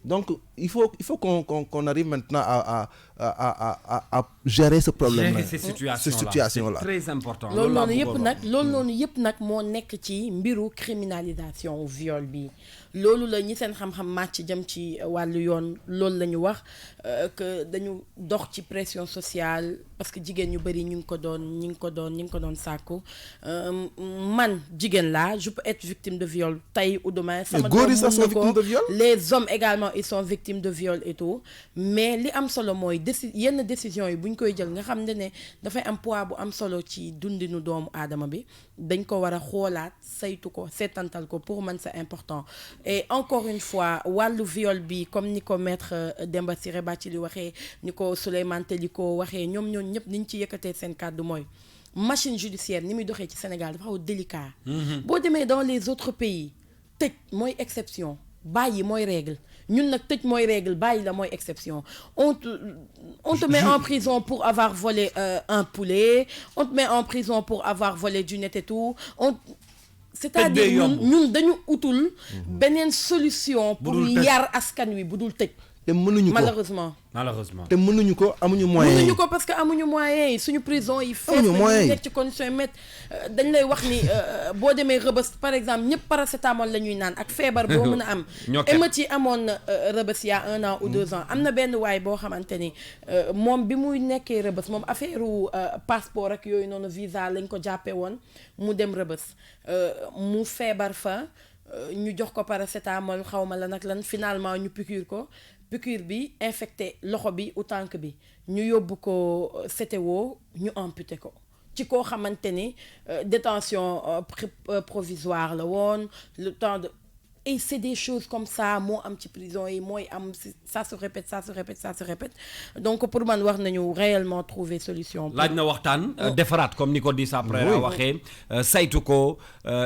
donc il faut qu'on arrive maintenant à gérer ce problème là ces situations là c'est très important. loolu noonu yëpp nag moo nekk ci mbiru criminalisation viol bi loolu la ñi seen xam-xam màcc jëm ci wàllu yoon loolu la ñu wax que dañu dox ci pression sociale parce que jigéen ñu bëri ñu ngi ko doon sàkku man jigéen laa je peux être victime de viol tey ou demain. sama doom mën na ko les hommes également ils sont victimes de viol et tout mais li am solo mooy yenn décisions yi bu ñu koy jël nga xam ne dafay am poids bu am solo ci dundinu doomu aadama bi dañ ko war a xoolaat saytu ko seetantal ko pour man c'est important. et encore une fois wàllu viol bi comme ni ko maître Demba Ciré Bathily waxee ni ko Souleymane Teliko waxee ñoom ñëpp ni ñu ci yëkkatee seen kàddu mooy machine judiciaire ni muy doxee ci Sénégal dafa xaw délicat. boo demee dans les autres pays tëj mooy exception bàyyi mooy règle ñun nag tëj mooy règle bàyyi la mooy exception on te met en prison pour avoir volé un poulet on te met en prison pour avoir volé du net et tout c'est-à-dire ñun dañu utul beneen solution pour yar askan wi bu dul tëj te mënuñu ko malheureusement te mënuñu ko amuñu moyen mënuñu ko parce que amuñu moyen yi suñu prison yi fees ñu nekk ci condition yi métti dañ lay wax ni boo demee Rebeuss par exemple ñëpp paracétamol la ñuy naan ak feebar boo mën a am émeute yi amoon Rebeuss il y a 1 an ou 2 ans am na benn waay boo xamante ni moom bi muy nekkee Rebeuss moom affaire passeport ak yooyu noonu visa lañ ko jàppee woon mu dem Rebeuss mu feebar fa ñu jox ko paracétamol xawma la nag lan finalement ñu piqûre ko piqûre bi infecté loxo bi ou tànk bi ñu yóbbu ko CTO ñu amputé ko ci koo xamante ni détention provisoire la woon le temps de et c'est des choses comme ça moo am ci prison yi mooy am ça se répète donc pour man war nañu réellement trouver solution. laaj na waxtaan defaraat comme ni ko di après waxee saytu ko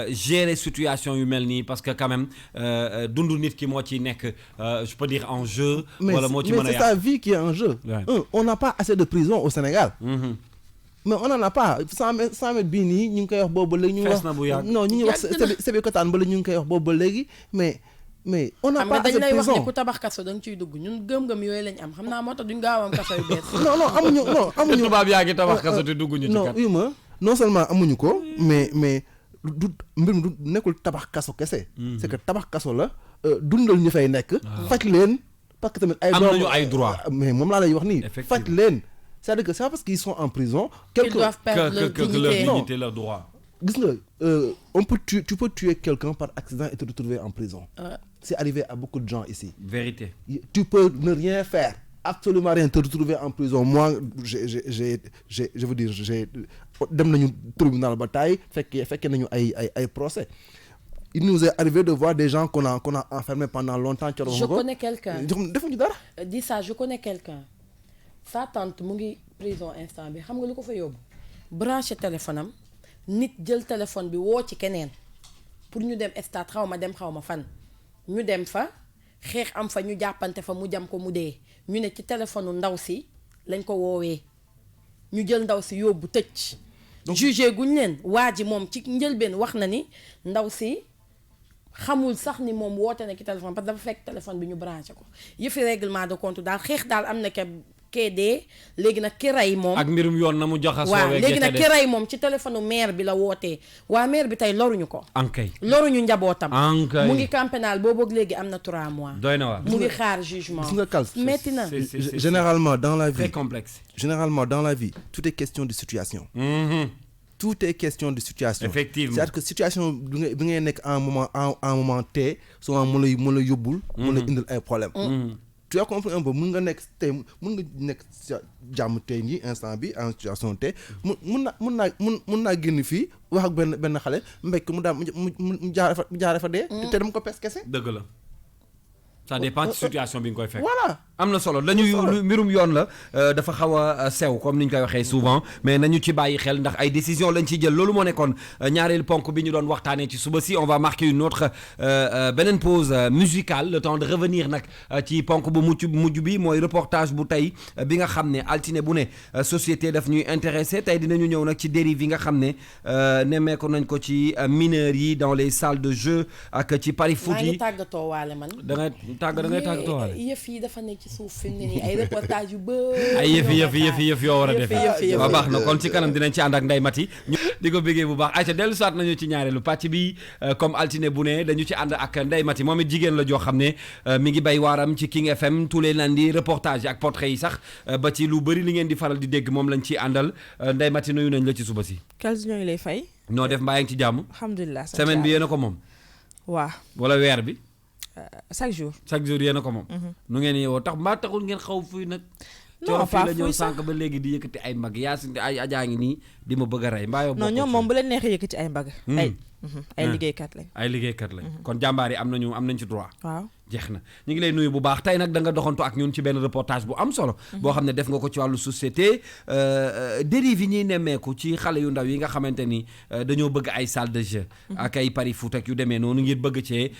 gérer situation yu mel nii parce que quand même dundu nit ki moo ci nekk je peux dire en jeu. wala moo ci mën a mais c'est sa vie qui est en jeu. On n'a pas assez de prisons au Sénégal. mais on en a pas 100 mètres bii nii ñu ngi koy wax boobu ba léegi. ñu ngi wax non ñu ngi wax Sébikotane ba léegi ñu ngi koy wax boobu ba léegi mais on n'a pas assez de prison. dañ lay wax ni ku tabax kaso da nga ciy dugg ñun gëm-gëm yooyu lañ am xam naa moo tax duñ gaaw am kaso yu bees. non amuñu. tubaab yaa ngi tabax kaso te dugg ñu ci kat. non seulement amuñu ko mais du mbir mi du nekkul tabax kaso kese. c'est que tabax kaso la dundal ñu fay nekk. faj leen parce que tamit ay am nañu ay droits. mais moom laa lay wax nii. faj leen. c'est-à-dire que c'est pas parce qu'ils sont en prison qu'ils doivent perdre leur dignité, leur droit. Gis nga tu peux tuer quelqu'un par accident et te retrouver en prison. C'est arrivé à beaucoup de gens ici. Vérité. Tu peux ne rien faire, absolument rien, te retrouver en prison. Moi, je veux dire, j'ai dem nañu tribunal ba tay fekkee nañu ay procès. Il nous est arrivé de voir des gens qu'on a enfermés pendant longtemps. Je connais quelqu'un. Defuñu dara. Dis ça, je connais quelqu'un. Sa tante mu ngi prison instant bi xam nga lu ko fa yóbbu branché téléphone am nit jël téléphone bi woo ci keneen pour ñu dem stade xaw ma fan ñu dem fa xeex am fa ñu jàppante fa mu jam ko mu dee ñu ne ci téléphone ndaw si lañ ko woowee ñu jël ndaw si yóbbu tëj jugé guñ leen waa ji moom ci njëlbeen wax na ni ndaw si xamul sax ni moom woote na ki téléphone parce que dafa fekk téléphone bi ñu branché ko yëfi règlement de compte daal xeex daal am na kee dee léegi nag ki rey moom ak mbirum yoon na mu joxasoo waaw léegi nag ki rey moom ci téléphone maire bi la wootee waa maire bi tey loruñu ko ankay loruñu njabootam ankay mu ngi camp pénal boobu ak léegi am na 3 mois doy na waar mu ngi xaar jugement gis nga Kals metti na généralement dans la vie très complexe généralement dans la vie tout est question de situation tout est question de situation. Effectivement. C'est-à-dire que situation bi ngay nekk en moment T souvent mën la yóbbul mën la indil ay problème tu as compris un peu mën nga nekk jàmm tey nii instant bi en situation T mun naa génn fii wax ak benn xale mbékk mu daal mu jaare fa dee te dama ko pes kese dëgg la ça dépend ci situation bi nga koy fekk voilà am na solo dañuy mbirum yoon la dafa xaw a sew comme ni ñu koy waxee souvent mais nañu ci bàyyi xel ndax ay décision lañ ciy jël loolu moo nekkoon ñaareelu ponk bi ñu doon waxtaanee ci suba si on va marquer une autre beneen pause musicale le temps de revenir nag ci ponk bu mujj bi mooy reportage bu tey bi nga xam ne altine bu ne société daf ñuy intéressé tey dinañu ñëw nag ci dérive yi nga xam ne nemmeeku nañ ko ci mineurs yi dans les salles de jeu ak ci pari foot yi. maa ngi tàggatoo waale man. da ngay tàggatoo waale. yëf yi dafa nekk ci suuf fi mu ne nii ay reportage yu bëri. ay yëf yoo war a def waaw baax na kon ci kanam dinañ ci ànd ak Ndeye Mati di ko bëggee bu baax ayca dellu soit nañu ci ñaareelu pàcc bi comme altine bu ne dañu ci ànd ak Ndeye Mati moom it jigéen la joo xam ne mi ngi bay waaram ci King FM tous les lundis reportage yi ak portrait yi sax ba ci lu bëri li ngeen di faral di dégg moom lañ ciy àndal Ndeye Mati nuyu nañ la ci suba si. Kals ñoo ngi lay fay. noo def mbaa yaa ngi ci jàmm. alhamdulilah semaine bi yéen a ko moom. waaw wala weer bi. chaque jour yéen a ko moom. nu ngeen yeewoo tax mbaa taxul ngeen xaw fuy nag. non pas la ñëw sànq ba léegi di yëkkati ay mbagg yaa si ay ajaa ngi nii di ma bëgg a rey mbaa yow. non ñoom moom bu leen neexee yëkkati ay mbagg. ay liggéeykat lañ. ay liggéeykat lañ. kon jàmbaar yi am nañ ci droit. waaw jeex na ñu ngi lay nuyu bu baax tey nag da nga doxantu ak ñun ci benn reportage bu am solo. boo xam ne def nga ko ci wàllu société dérive yi ñuy nemmeeku ci xale yu ndaw yi nga xamante ni dañoo bëgg ay salle de jeu. ak ay pari foot ak yu demee noonu ngir bëgg cee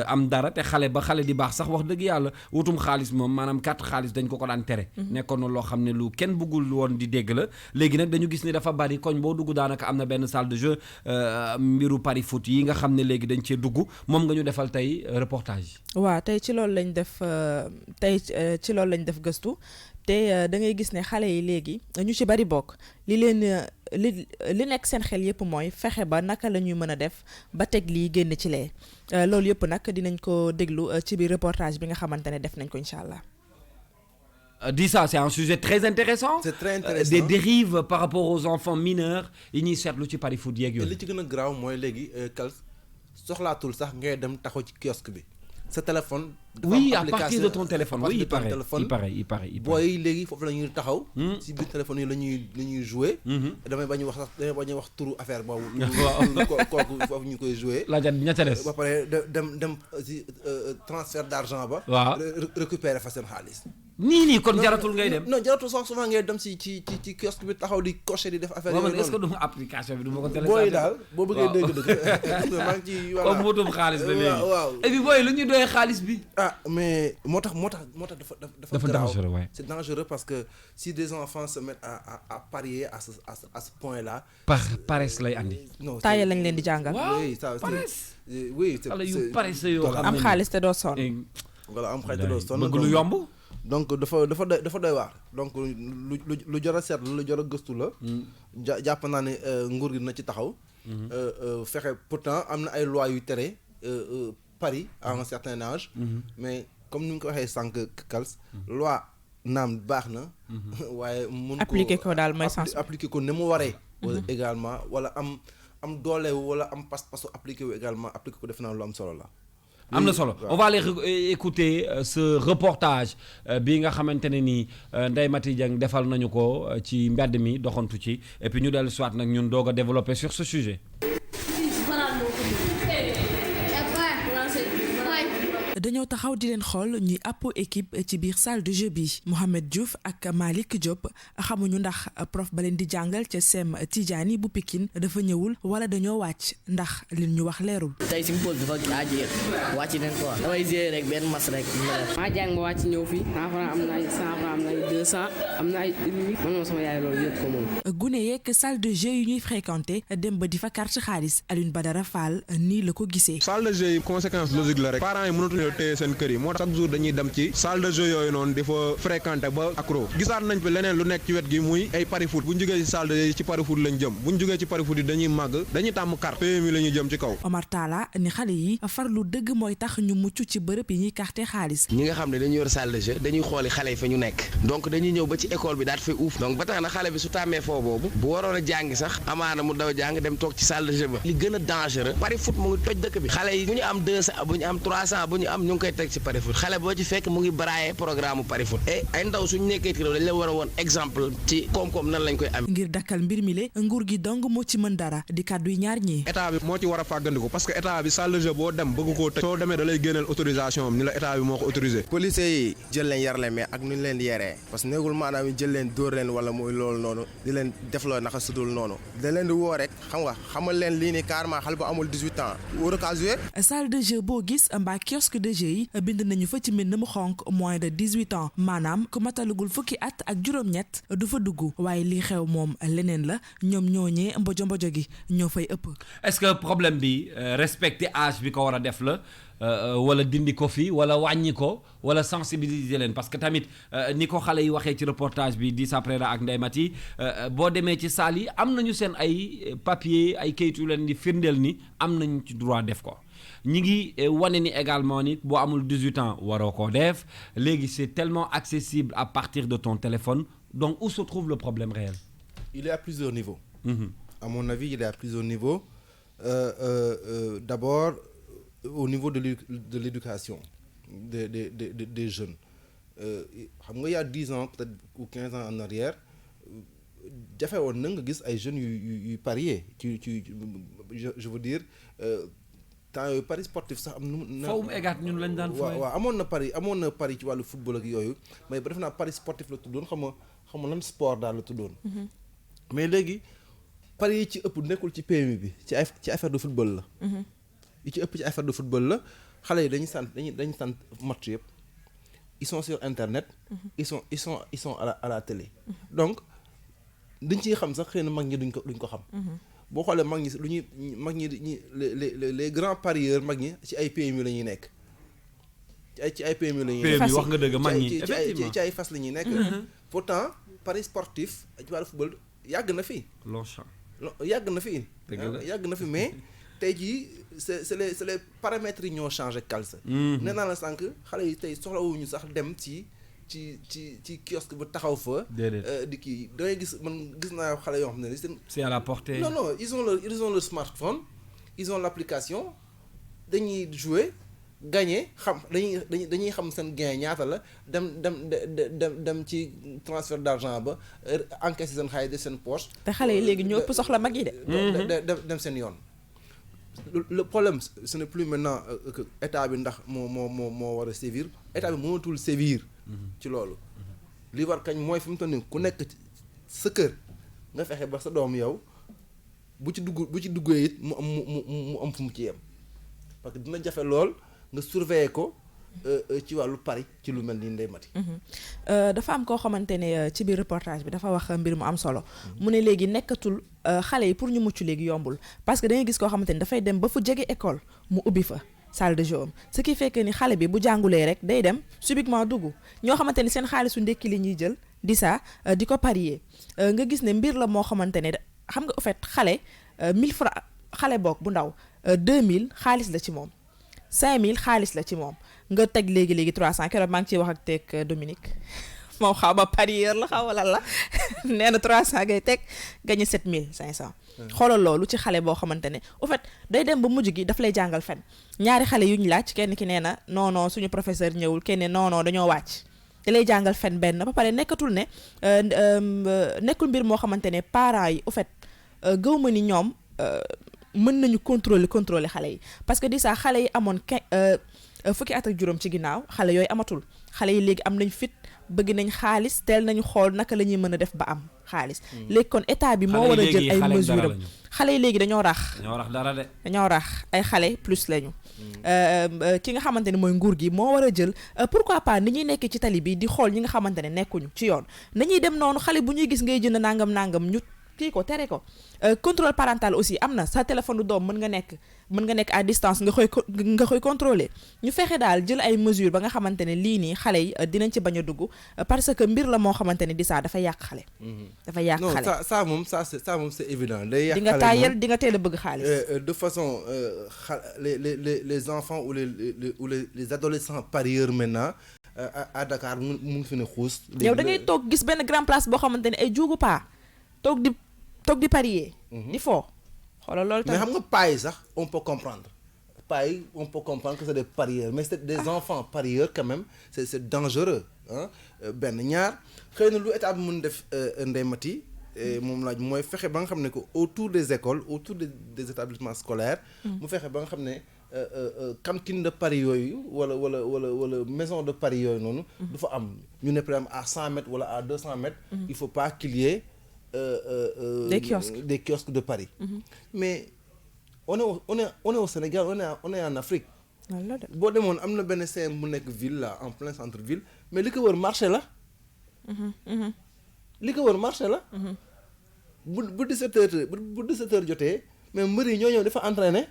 am dara te xale di baax sax wax dëgg yàlla wutum xaalis moom maanaam carte xaalis dañ ko daan tere. nekkoon na loo xam ne lu kenn bëggul woon di dégg la léegi nag dañu gis ni dafa bari koñ boo dugg daanaka am na benn salle de jeu mbiru pari foot yi nga xam ne léegi dañ cee dugg moom nga ñu defal tey reportage. waaw tey ci loolu lañ def gëstu te da ngay gis ne xale yi léegi ñu ci bari bokk li nekk seen xel yëpp mooy fexe ba naka la ñuy mën a def ba teg lii génn ci lee loolu yëpp nag dinañ ko déglu ci biir reportage bi nga xamante ne def nañ ko incha allah. Dis ça, c'est un sujet très intéressant. C'est très intéressant. Des dérives par rapport aux enfants mineurs yi ñuy seetlu ci pari foot yeeg yooyu. li ci gën a garaaw mooy léegi Kals soxlaatul sax ngay dem taxaw ci kiosque bi. sa téléphone. oui à partir de ton téléphone. oui il paraît. booy léegi foofu la ñuy taxaw. ci biir téléphone yi la ñuy jouer. damay bañ a wax turu affaire boobu. kooku foofu ñu koy jouer. la ña ca des. ba pare dem ci transfert d'argent ba. waaw récupérer fa seen xaalis. nii kon jaratul ngay dem. non jaratul sax souvent ngay dem ci kiosque bi taxaw di cocher di def affaire yooyu noonu. est-ce que du ma application bi du ma ko télécharger. booy daal boo bëggee dégg maa ngi ci comme motum xaalis ba léegi. waaw et puis booy lu ñuy doyee xaalis bi. mais moo tax dafa dangereux waay. c'est dangereux parce que si des enfants se mettent à parier à ce point-là. paresse lay andi. non taaye lañ leen di jàngal. oui ça paresse. oui c'est yu paresse yoo xam ne am xaalis te doo sonn. voilà am xaalis te doo sonn bëgg lu yomb. donc dafa doy waar donc lu jar a seetlu lu jar a gëstu la. jàpp naa ne nguur gi dina ci taxaw. fexe pourtant am na ay lois yu tere Paris à un certain âge. mais comme ni nga ko waxee sànq Kals. loi naam baax na. waaye mun ko appliquer ko daal mooy sens appliquer ko ni mu waree. wala également wala am doole wala am pas-pasu appliquer wu également appliquer ko def naa lu am solo la. am na solo on va aller écouter ce reportage bi nga xamante ne ni Ndeye Mati Dieng defal nañu ko ci mbedd mi doxantu ci et puis ñu dellu soit nag ñun doog a développer sur ce sujet. dañoo taxaw di leen xool ñuy àppo équipe ci biir salle de jeu bi Mohamed Diouf ak Malick Diop xamuñu ndax prof ba leen di jàngal ca sem Tidiane bu Pikine dafa ñëwul wala dañoo wàcc ndax li ñu wax leerul. tey si pause bi fa jeex wàcc nañ ko damay gérer rek benn mas rek maa jàng ma wàcc ñëw fii 100 francs am na ay 100 francs am na ay 200 am na ay 1000 man moom sama yaay loolu yëpp ko moom. gune yeeg salle de jeu yu ñuy fréquenté dem ba di fa carte xaalis Alioune Badara Fall nii la ko gisee. salle de jeu yi conséquence logique la rek parents yi mënatuñu téye seen kër yi moo tax chaque jour dañuy dem ci salle de jeu yooyu noonu di fa fréquenté ba accro gisaat nañ fi leneen lu nekk ci wet gi muy ay pari foot bu ñu jógee ci salle de jeu yi ci pari foot lañ jëm bu ñu jógee ci pari foot yi dañuy màgg dañuy tàmm carte PMI la ñuy jëm ci kaw. Omar Talla ni xale yi farlu dëgg mooy tax ñu mucc ci bërëb yi ñuy carte xaalis. ñi nga xam ne dañuy yor salle de jeu dañuy xooli xale yi fa ñu nekk donc dañuy ñëw ba ci école bi daat fay uuf donc ba tax na xale bi su tàmmee foo boobu bu waroon a jàngi sax amaana mu daw jàng dem toog ci salle de jeu ba li gën a dangereux pari foot mu ngi toj dëkk bi xale yi bu ñu am 200 bu ñu am 300 bu ñu am ñu ngi koy teg ci pari foot xale boo ci fekk mu ngi braaye programme pari foot et ay ndaw suñu nekkee ci réew dañ la war a woon exemple ci koom-koom nan lañ koy am. ngir dakkal mbir mi le nguur gi dong moo ci mën dara di kàddu yi ñaar ñi. état bi moo ci war a fàggandiku parce que état bi salle de jeu boo dem bëgg koo tëj soo demee da lay génneel autorisation am ni la état bi moo ko autorisé. policiers yi jël leen yar leen mais ak nu ñu leen di yaree parce que néegul maanaam jël leen dóor leen wala muy loolu noonu di leen defloo naka sudul noonu da leen di woo rek xam nga xamal leen lii nii carrément xale bu amul 18 ans war a jouer. salle de jeu boo gis mbaa kiosque de jeu yi bind nañu fa ci mbind mu xonk moins de 18 ans maanaam ku matalugul fukki at ak juróom-ñett du fa dugg waaye lii xew moom leneen la ñoom ñooñee mbojo mbojo gi ñoo fay ëpp. est-ce que problème bi respecter âge bi ko war a def la wala dindi ko fi wala wàññi ko wala sensibiliser leen parce que tamit ni ko xale yi waxee ci reportage bi di Saprera ak Ndeye Mati boo demee ci salle yi am nañu seen ay papier ay kayit yu leen di firndeel ni am nañu ci droit def ko ñi ngi wane ni également ni boo amul 18 ans waroo koo def léegi c'est tellement accessible à partir de ton téléphone donc où se trouve le problème réel? Il est à plusieurs niveaux. À mon avis, il est à plusieurs niveaux. D'abord, au niveau de l'éducation des jeunes. Il y a 10 ans peut-être ou 15 ans en arrière, jafe woon na nga gis ay jeunes yu parier je veux dire temps yooyu paris sportif sax am na. fawum egaat ñun lañ daan fooy. waaw amoon na paris ci wàllu football ak yooyu mais ba def naa paris sportif la tuddoon xam nga lan sport daal la tuddoon. mais léegi paris yi ci ëpp nekkul ci PMI bi ci affaire de football la. yi ci ëpp ci affaire de football la xale yi dañuy sant match yëpp ils sont sur internet. ils sont à la télé. donc dañ ciy xam sax xëy na mag ñi duñ ko xam. boo xoolee mag ñi les grands parieurs mag ñi ci ay PMI la ñuy nekk. ci ay PMI la ñuy nekk. PMI wax nga dëgg mag ñi effectivement ci ay fas la ñuy nekk. pourtant paris sportif ci wàllu football yàgg na fi. yàgg na fi mais tey jii c'est les paramètres yi ñoo changé calce. nee naa la sànq xale yi tey soxlawuñu sax dem ci kiosque ba taxaw fa. di kii da ngay gis naa xale yoo xam ne c'est à la portée. non ils ont leur smartphone ils ont l'application dañuy jouer gagner xam dañuy xam seen gain ñaata la dem ci transfert d'argent ba encaisser seen xaalis de seen poche. te xale yi léegi ñoo ëpp soxla mag yi de. dem seen yoon. le problème ce n'est plus maintenant que état bi ndax moo war a sévir état bi mënatul sévir. ci loolu li war kañ mooy fi mu toll nii ku nekk sa kër nga fexe ba sa doom yow bu ci duggee it mu am fu mu ci yem parce que dina jafe lool nga surveiller ko ci wàllu pari ci lu mel ni Ndeye Mati. dafa am koo xamante ne ci biir reportage bi dafa wax mbir mu am solo mu ne léegi nekkatul xale yi pour ñu mucc léegi yombul parce que da ngay gis koo xamante ni dafay dem ba fu jege école mu ubbi fa salle de jeu ce qui fait que ni xale bi bu jàngulee rek day dem subitement dugg ñoo xamante ni seen xaalisu ndekki li ñuy jël di ko parier nga gis ne mbir la moo xamante ne xam nga en fait xale 1000 francs xale boog bu ndaw 2000 xaalis la ci moom 5000 xaalis la ci moom nga teg léegi 300 keroog maa ngi ciy wax ak teg Dominique moom xaw ma parieur la xaw ma lan la nee na 300 ngay teg gagné 7500. xoolal loolu ci xale boo xamante ne au fait day dem ba mujj gi daf lay jàngal fen ñaari xale yu ñu laaj kenn ki nee na non suñu professeur ñëwul kenn ne non dañoo wàcc da lay jàngal fen benn ba pare nekkatul ne nekkul mbir moo xamante ne parents yi au fait gëw ma ni ñoom mën nañu contrôler xale yi parce que di saa xale yi amoon fukki at ak juróom ci ginnaaw xale yooyu amatul xale yi léegi am nañ fit bëgg nañ xaalis teel nañu xool naka la ñuy mën a def ba am xaalis léegi kon état bi moo war a jël ay mesures am xale yi léegi dañoo rax dara de dañoo rax ay xale plus lañu ki nga xamante ne mooy nguur gi moo war a jël pourquoi pas ni ñuy nekk ci tali bi di xool ñi nga xamante ne nekkuñu ci yoon nañuy dem noonu xale bu ñuy gis ngay jënd nangam ñu kii ko tere ko contrôle parental aussi am na sa téléphone doom mën nga nekk à distance nga koy contrôler ñu fexe daal jël ay mesures ba nga xamante ne lii nii xale yi dinañ ci bañ a dugg parce que mbir la moo xamante ne di saa dafa yàq xale dafa yàq xale non ça moom c'est évident day yàq di nga taayal di nga teel a bëgg xaalis de façon les enfants ou les adolescents parieurs maintenant à Dakar mu ngi fi ne xuus yow da ngay toog gis benn grand place boo xamante ne ay juugu paa toog di parier di foo xoolal loolu mais xam nga paa yi sax on peut comprendre paa yi on peut comprendre que c'est des parieurs mais c'est des enfants parieurs quand même c'est dangereux hein benn ñaar xëy na lu état bi mën def ndeymati moom laaj mooy fexe ba nga xam ne que autour des écoles autour des établissements scolaires mu fexe ba nga xam ne cantine de paris yooyu wala maison de paris yooyu noonu du fa am ñu ne par exemple à 100 mètres wala à 200 mètres il faut pas qu'il y ait des kiosques de paris mais on est au Sénégal on est en Afrique boo demoon am na benn CM bu nekk ville là en plein centre ville mais li ko wër marché la bu 17h jotee mais mbër yi ñoo ñëw dafa entraîner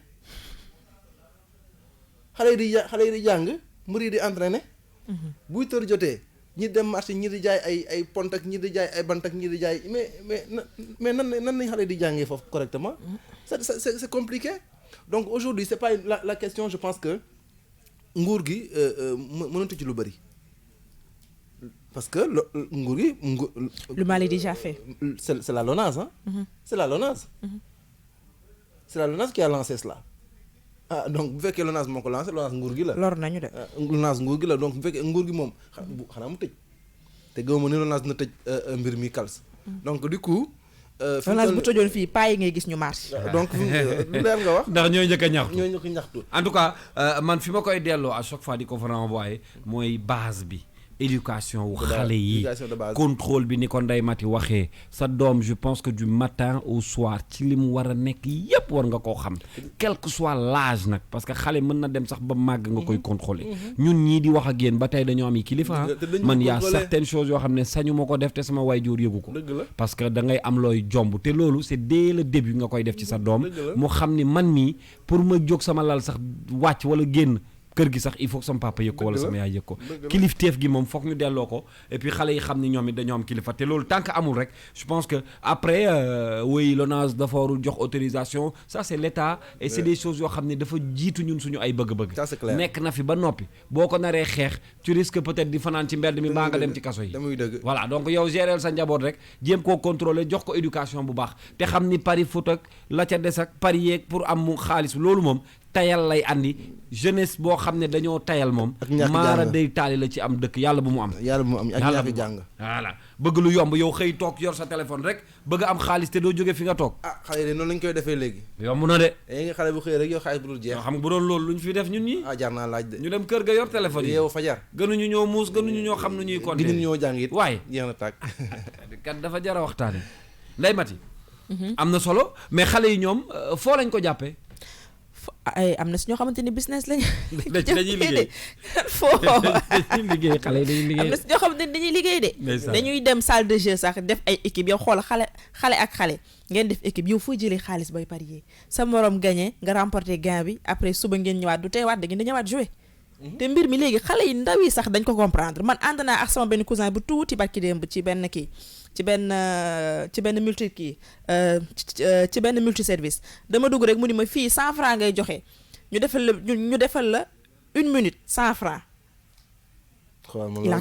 xale yi di jàng mbër yi di entraîner buy tër jotee ñi dem marché ñi di jaay ay pont ak ñi di jaay ay bant ak ñi di jaay mais nan nañ xale di jàngee foofu correctement c'est compliqué donc aujourd'hui c'est pas la question je pense que nguur gi mënatu ci lu bari parce que nguur gi le mal est déjà fait c'est la LONASE hein c'est la LONASE c'est la LONASE qui a lancé cela donc bu fekkee LONASE moo ko lancé LONASE nguur gi la lor nañu de LONASE nguur gi la donc bu fekkee nguur gi moom xanaa mu tëj te gëwuma ni LONASE na tëj mbir mi kals donc du coup LONASE bu tëjoon fii paa yi ngay gis ñu marche donc lu leer nga wax ndax ñooy njëkk a ñaxtu en tout cas man fi ma koy delloo à chaque fois di ko fa renvoyer mooy base bi éducation wu xale yi contrôle bi ni ko Ndeye Mati waxee sa doom je pense que du matin au soir ci li mu war a nekk yépp war nga koo xam quel que soit l'âge nag parce que xale mën na dem sax ba màgg nga koy contrôler ñun ñii di wax ak yéen ba tey dañoo am yi kilifa man y a certaines choses yoo xam ne sañu ma ko def te sama waajur yëgu ko parce que da ngay am looy jomb te loolu c'est dès le début nga koy def ci sa doom mu xam ni man mii pour ma jóg sama lal sax wàcc wala génn kër gi sax il faut que sama papa yëg ko wala sama yaay yëg ko kilifteef gi moom foog ñu delloo ko et puis xale yi xam ni ñoom it dañoo am kilifa te loolu tant que amul rek je pense que après oui LONASE dafa warul jox autorisation ça c'est l'état et c'est des choses yoo xam ne dafa jiitu ñun suñu ay bëgg-bëgg nekk na fi ba noppi boo ko naree xeex tu risques peut-être di fanaan ci mbedd mi mbaa nga dem ci kaso yi voilà donc yow gérer sa njaboot rek jéem koo contrôler jox ko éducation bu baax te xam ni pari foot ak la ca des ak pari yeeg pour am mu xaalis loolu moom tayal lay andi jeunesse boo xam ne dañoo tayal moom maara day taali la ci am dëkk yàlla bu mu am ak ñàkk jàng voilà bëgg lu yomb yow xëy toog yor sa téléphone rek bëgg am xaalis te doo jóge fi nga toog xale yi noonu lañ koy defee léegi yomb na de nga xale bu xëy rek yow xaalis bu dul jeex xam nga bu doon loolu lu ñu fi def ñun ñi jar naa laaj de ñu dem kër ga yor téléphone yi yow fajar gënuñu ñoo muus gënuñu ñoo xam nu ñuy compter gënuñu ñoo jàng it waaye jeex na tàkk kat dafa jar a waxtaane Ndeye Mati am na solo mais xale yi ñoom foo lañ ko jàppee ay am na si ñoo xamante ni business lañ dañuy liggéey foo dañuy liggéey xale yi dañuy liggéey am na si ñoo xamante ni dañuy liggéey de dañuy dem salle de jeu sax def ay équipe yow xool xale ak xale ngeen def équipe yow foo jëlee xaalis bay parier sa morom gagné nga remporter gain bi après suba ngeen ñëwaat du teewaat da ngeen di ñëwaat jouer te mbir mi léegi xale yi ndaw yi sax dañ ko comprendre man ànd naa ak sama benn cousin bu tuuti barki démb ci benn kii ci benn multi kii ci benn multi service dama dugg rek mu ni ma fii 100 francs ngay joxe ñu defal la 1 minute 100 francs il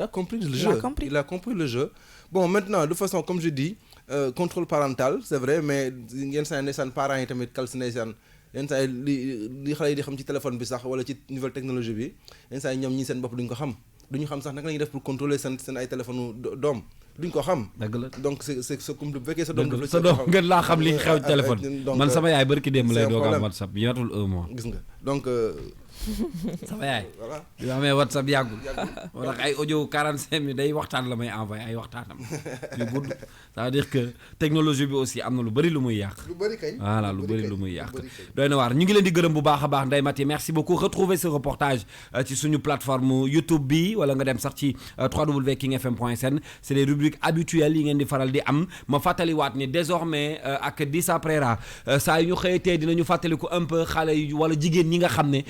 a compris le jeu il a compris le jeu bon maintenant de façon comme je dis contrôle parental c'est vrai mais yenn saa ndeysaan parents yi tamit kal si ndeysaan yenn saa li xale yi di xam ci téléphone bi sax wala ci nouvelle technologie bi yenn saa ñoom ñi seen bopp duñ ko xam duñu xam sax naka la ñuy def pour contrôler seen ay téléphone doom duñ ko xam. dëgg la donc c'est comme bu fekkee sa doom. sa doom ngeen laa xam li xew téléphone. man sama yaay barki démb lay doog am WhatsApp yatul un mois. gis nga donc. sama yaay. voilà bi ma amee WhatsApp yàggul. moo tax ay audio 45 minutes day waxtaan la may envoyé ay waxtaanam yu gudd. c'est-à-dire que technologie bi aussi am na lu bëri lu muy yàq. lu bëri kay. voilà lu bëri lu muy yàq. doy na waar ñu ngi leen di gërëm bu baax a baax Ndeye Maty merci beaucoup retrouvez ce reportage ci suñu plateforme YouTube bi wala nga dem sax ci www.kingfm.sn c'est les rubriques habituelles yi ngeen di faral di am ma fàttaliwaat ni désormais ak Dissa Préra saa yu ñu xëyatee dinañu fàttaliku un peu xale yu wala jigéen ñi nga xam ne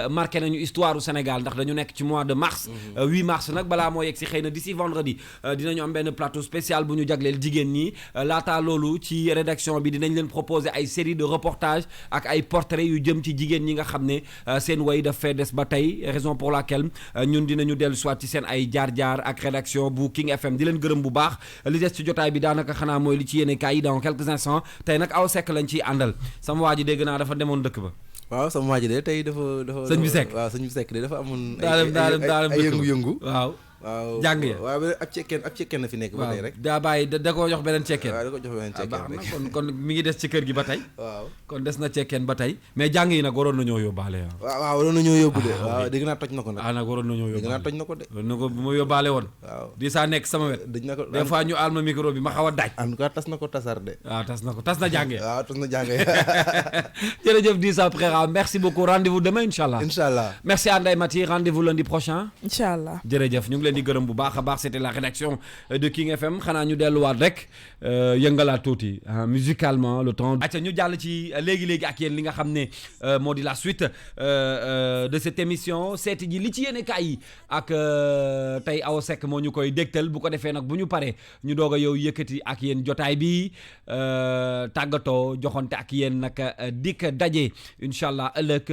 marqué nañu histoire u Sénégal ndax dañu nekk ci mois de mars 8 mars nag balaa moo yegg si xëy na d'ici vendredi dinañu am benn plateau spécial bu ñu jagleel jigéen ñi laataa loolu ci rédaction bi dinañ leen proposer ay série de reportages ak ay portraits yu jëm ci jigéen ñi nga xam ne seen way daf fee des ba tey raison pour laquelle ñun dinañu dellu soit ci seen ay jaar-jaar ak rédaction bu King FM di leen gërëm bu baax li des ci jotaay bi daanaka xanaa mooy li ci yéene kaay yi dans quelques instants tey nag aw sekk lañ ciy àndal sama waa ji dégg naa dafa demoon dëkk ba. waaw sama waa ji de tey dafa. sëñ bi Seck waaw sëñ bi Seck de dafa amoon. ay yëngu-yëngu waaw. waaw jàng ya waaw ab cekkeen na fi nekk ba tey rek. daa bàyyi da ko jox beneen cekkeen. waaw da ko jox beneen cekkeen rek kon mi ngi des ci kër gi ba tey. waaw kon des na cekkeen ba tey mais jàng yi nag waroon nañoo yóbbaale waaw waroon nañoo yóbbu de. waaw dégg naa toj na ko nag. nag waroon nañoo yóbbaale dégg naa toj na ko de. na ko bu ma yóbbaale woon. waaw di saa nekk sama wet. dëj na ko des fois ñu aal ma micro bi ma xaw a daaj. en tout cas tas na ko tasar de. waaw tas na jàngee. waaw tas na jàngee. jërëjëf Dissa Préra merci beaucoup rendez-vous demain inchallah. Inch'Allah. merci à Ndeye Maty rendez-vous lundi prochain. Inch'Allah. jërëjëf ñu ngi leen di gërëm bu baax a baax c'était la rédaction de King FM xanaa ñu delluwaat rek yëngalaat tuuti musicalement le temps. acca ñu jàll ci léegi ak yéen li nga xam ne moo di la suite de cette émission seeti ji li ci yéene kaay yi ak tey Awa Seck moo ñu koy dégtal bu ko defee nag bu ñu paree ñu doog a yow yëkkati ak yéen jotaay bi tàggatoo joxonte ak yéen nag dikk daje incha allah ëllëg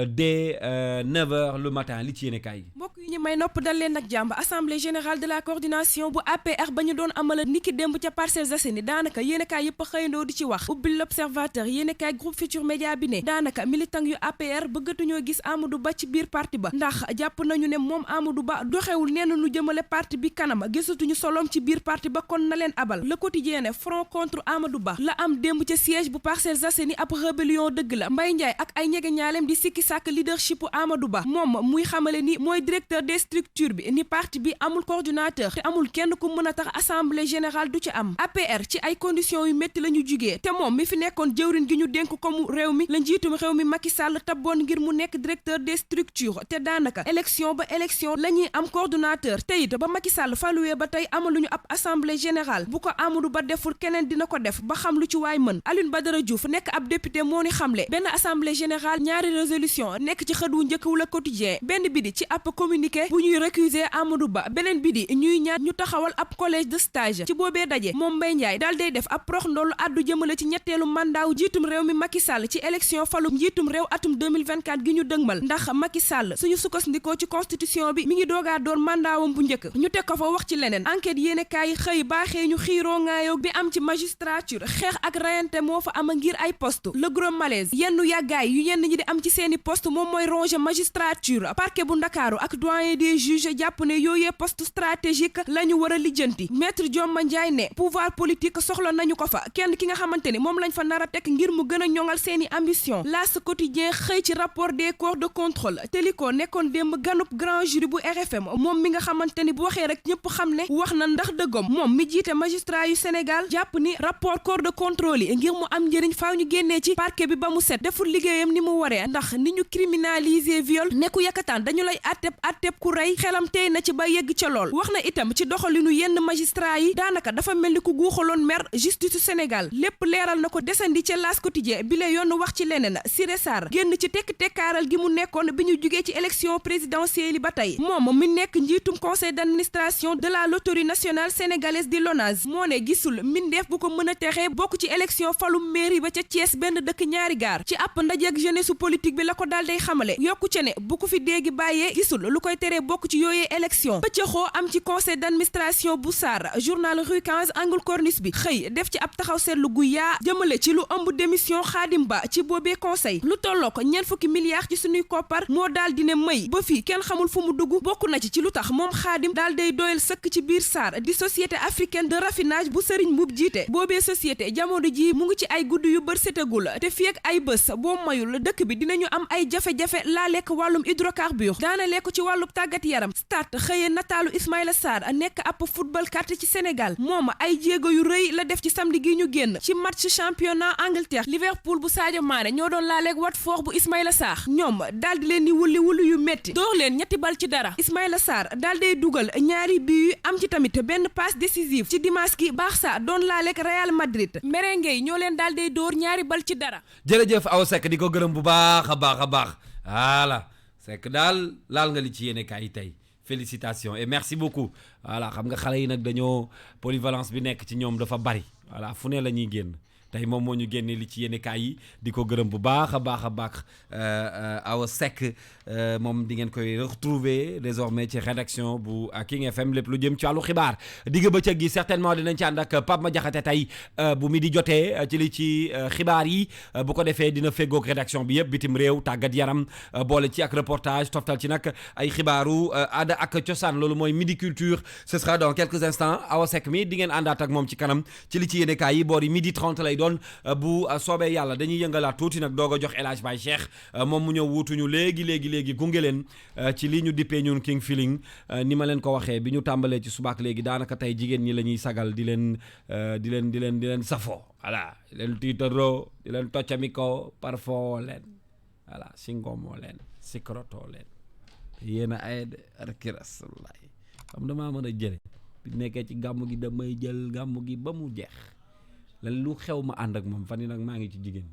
dès 9h le matin li ci yéene kaay yi. mbokk yi ñu may nopp dal leen nag jàmb assemblée générale de la coordination bu APR ba ñu doon amala niki démb ca Parcelles Assainies daanaka yéenekaay yëpp a xëyandoo di ci wax ubbil l'observateur yéenekaay groupe Futurs Médias bi ne daanaka militant yu APR bëggatuñoo gis Amadou Ba ci biir parti ba ndax jàpp nañu ne moom Amadou Ba doxewul nee na nu jëmale parti bi kanam gisatuñu solom ci biir parti ba kon na leen abal le quotidien ne front contre Amadou Ba la am démb ca siège bu Parcelles Assainies ab rébellion dëgg la Mbaye Ndiaye ak ay ñege ñaaleem di sikki sàkk leadership Amadou Ba moom muy xamale ni mooy directeur des structures bi ni parti bi amul coordinateur te amul kenn ku mën a tax assemblée générale du ci am APR ci ay conditions yu métti la ñu jugee te moom mi fi nekkoon jëwriñ gi ñu dénk ko mu réew mi la njiitum réew mi Macky Sall tabboon ngir mu nekk directeur des structures te daanaka élection ba élection la ñuy am coordonnateur te it ba Macky Sall faluwee ba tey amaluñu ab assemblée générale bu ko Amadou Ba deful keneen dina ko def ba xam lu ci waay mën Alioune Badara Diouf nekk ab député moo ni xamle benn assemblée générale ñaari résolution nekk ci xët wu njëkk wu la quotidien benn bi di ci ab communiqué bu ñuy récuser Amadou Ba beneen bi di ñuy ñaan ñu taxawal ab collège de stage ci boobee daje moom Mbaye Ndiaye daal day def ab prox ndollu addu jëmale ci ñetteelu mandat wu njiitum réew mi Macky Sall ci élection falu njiitum réew atum 2024 gi ñu dëgmal ndax Macky Sall suñu sukkandikoo ci constitution bi mi ngi doogaa doon mandat wam bu njëkk ñu teg ko fa wax ci leneen enquête yéene kaay xëy baaxee ñu xiiroo ngaayoo bi am ci magistrature xeex ak rayante moo fa am ngir ay poste le gros malaise yenn yàggaay yu yenn ñi di am ci seeni poste moom mooy ronger magistrature parquet bu Ndakaaru ak doyen des juges jàpp ne yooyee poste stratégique la ñu war a lijjanti maître Dioma Ndiaye ne pouvoir politique soxla nañu ko fa kenn ki nga xamante ni moom lañ fa nar a teg ngir mu gën a ñoŋal seeni ambition L'As quotidien xëy ci rapport des corps de contrôle Téliko nekkoon démb ganub grand jury bu RFM moom mi nga xamante ni bu waxee rek ñëpp xam ne wax na ndax dëggam moom mi jiite magistrat yu Sénégal jàpp ni rapport corps de contrôle yi ngir mu am njëriñ faaw ñu génnee ci parquet bi ba mu set deful liggéeyam ni mu waree ndax ni ñu criminaliser viol nekku yakataan dañu lay atteb ku rey xelam tey na ci ba yegg ca lool wax na itam ci doxalinu yenn magistrat yi daanaka dafa mel ni ku guuxaloon mer justice Sénégal lépp leeral na ko desandi ca L'As quotidien bi la yoon wax ci leneen Siré Sarr génn ci tekkaaral gi mu nekkoon bi ñu jugee ci élection présidentielle yi ba tey moom mi nekk njiitum conseil d'administration de la loterie nationale sénégalaise di LONASE moo ne gisul mbindeef bu ko mën a texee bokk ci élection falum mairie ba ca Thiès benn dëkk ñaari gaar ci ab ndajeek jeunesse politique bi la ko daal day xamale yokku ca ne bu ko fi déggi bàyyee gisul lu koy teree bokk ci yooyee élection direction pëccëxoo am ci conseil d'administration bu SAR journal Rue 15 angle corniche bi xëy def ci ab taxaw seetlu gu yaa jëmale ci lu ëmb démission Khadim Ba ci boobee conseil lu tolloo ko 40 milliards ci suñuy koppar moo daal di ne may ba fii kenn xamul fu mu dugg bokk na ci lu tax moom Khadim daal day doyal sëkk ci biir SAR di société africaine de raffinage bu Serigne Mboup jiite boobee société jamono ji mu ngi ci ay gudd yu bër setagul te fii ak ay bés boo mayul dëkk bi dinañu am ay jafe-jafe laa lekk wàllum hydrocarbure daana lekk ci wàllum tàggat yaram stade xëyee nataalu Ismaïla Sarr nekk ab football kat ci Sénégal moom ay jéego yu rëy la def ci samedi gi ñu génn ci match championnat Angleterre Liverpool bu Sadio Mané ñoo doon laaleeg Watford bu Ismaïla Sarr ñoom daal di leen di wulli yu metti door leen 2 bal ci dara Ismaïla Sarr daal day dugal 2 but am ci tamit benn passe décisive ci dimanche gi Barça doon laaleeg Real Madrid merengue yi ñoo leen daal day door 2 bal ci dara. jërëjëf Awa Seck di ko gërëm bu baax a baax voilà Seck daal laal nga li ci yéene kaay tey félicitations et merci beaucoup voilà xam nga xale yi nag dañoo polyvalence bi nekk ci ñoom dafa bari voilà fu ne la ñuy génn tey moom moo ñu génne li ci yéene kaay yi di ko gërëm bu baax a baax Awa Seck moom di ngeen koy retrouver désormais ci rédaction bu King FM lépp lu jëm ci wàllu xibaar digg bëccëg gi certainement dinañ ci ànd ak Pape Madiakhate tey bu mi di jotee ci li ci xibaar yi bu ko defee dina feggoog rédaction bi yëpp bitim réew tàggat yaram boole ci ak reportage toftal ci nag ay xibaaru aada ak cosaan loolu mooy midi culture ce sera dans quelques instants Awa Seck mi di ngeen àndaat ak moom ci kanam ci li ci yéene kaay yi boori midi 30 lay doon bu soobee yàlla dañuy yëngalaat tuuti nag doog a jox El Hadj Baye Cheikh moom mu ñëw wuutuñu léegi gunge leen ci li ñu dippee ñun King Feeling ni ma leen ko waxee bi ñu tàmbalee ci subaak léegi daanaka tey jigéen ñi la ñuy sagal di leen safoo voilà di leen tiitaroo di leen toccamiko parfoo leen voilà singomoo leen sikrotoo leen yéen a ay de arki rasulullah xam damaa mën a jële bi nekkee ci gàmmu gi damay jël gàmmu gi ba mu jeex lan lu xew ma ànd ak moom fan yi nag maa ngi ci jigéen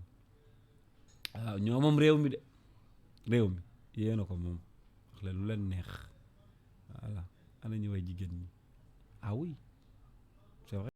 waaw ñoo moom réew mi de réew mi yéena ko moom wax leen lu leen neex voilà ana ñëwee jigéen ñi ah oui c'est vrai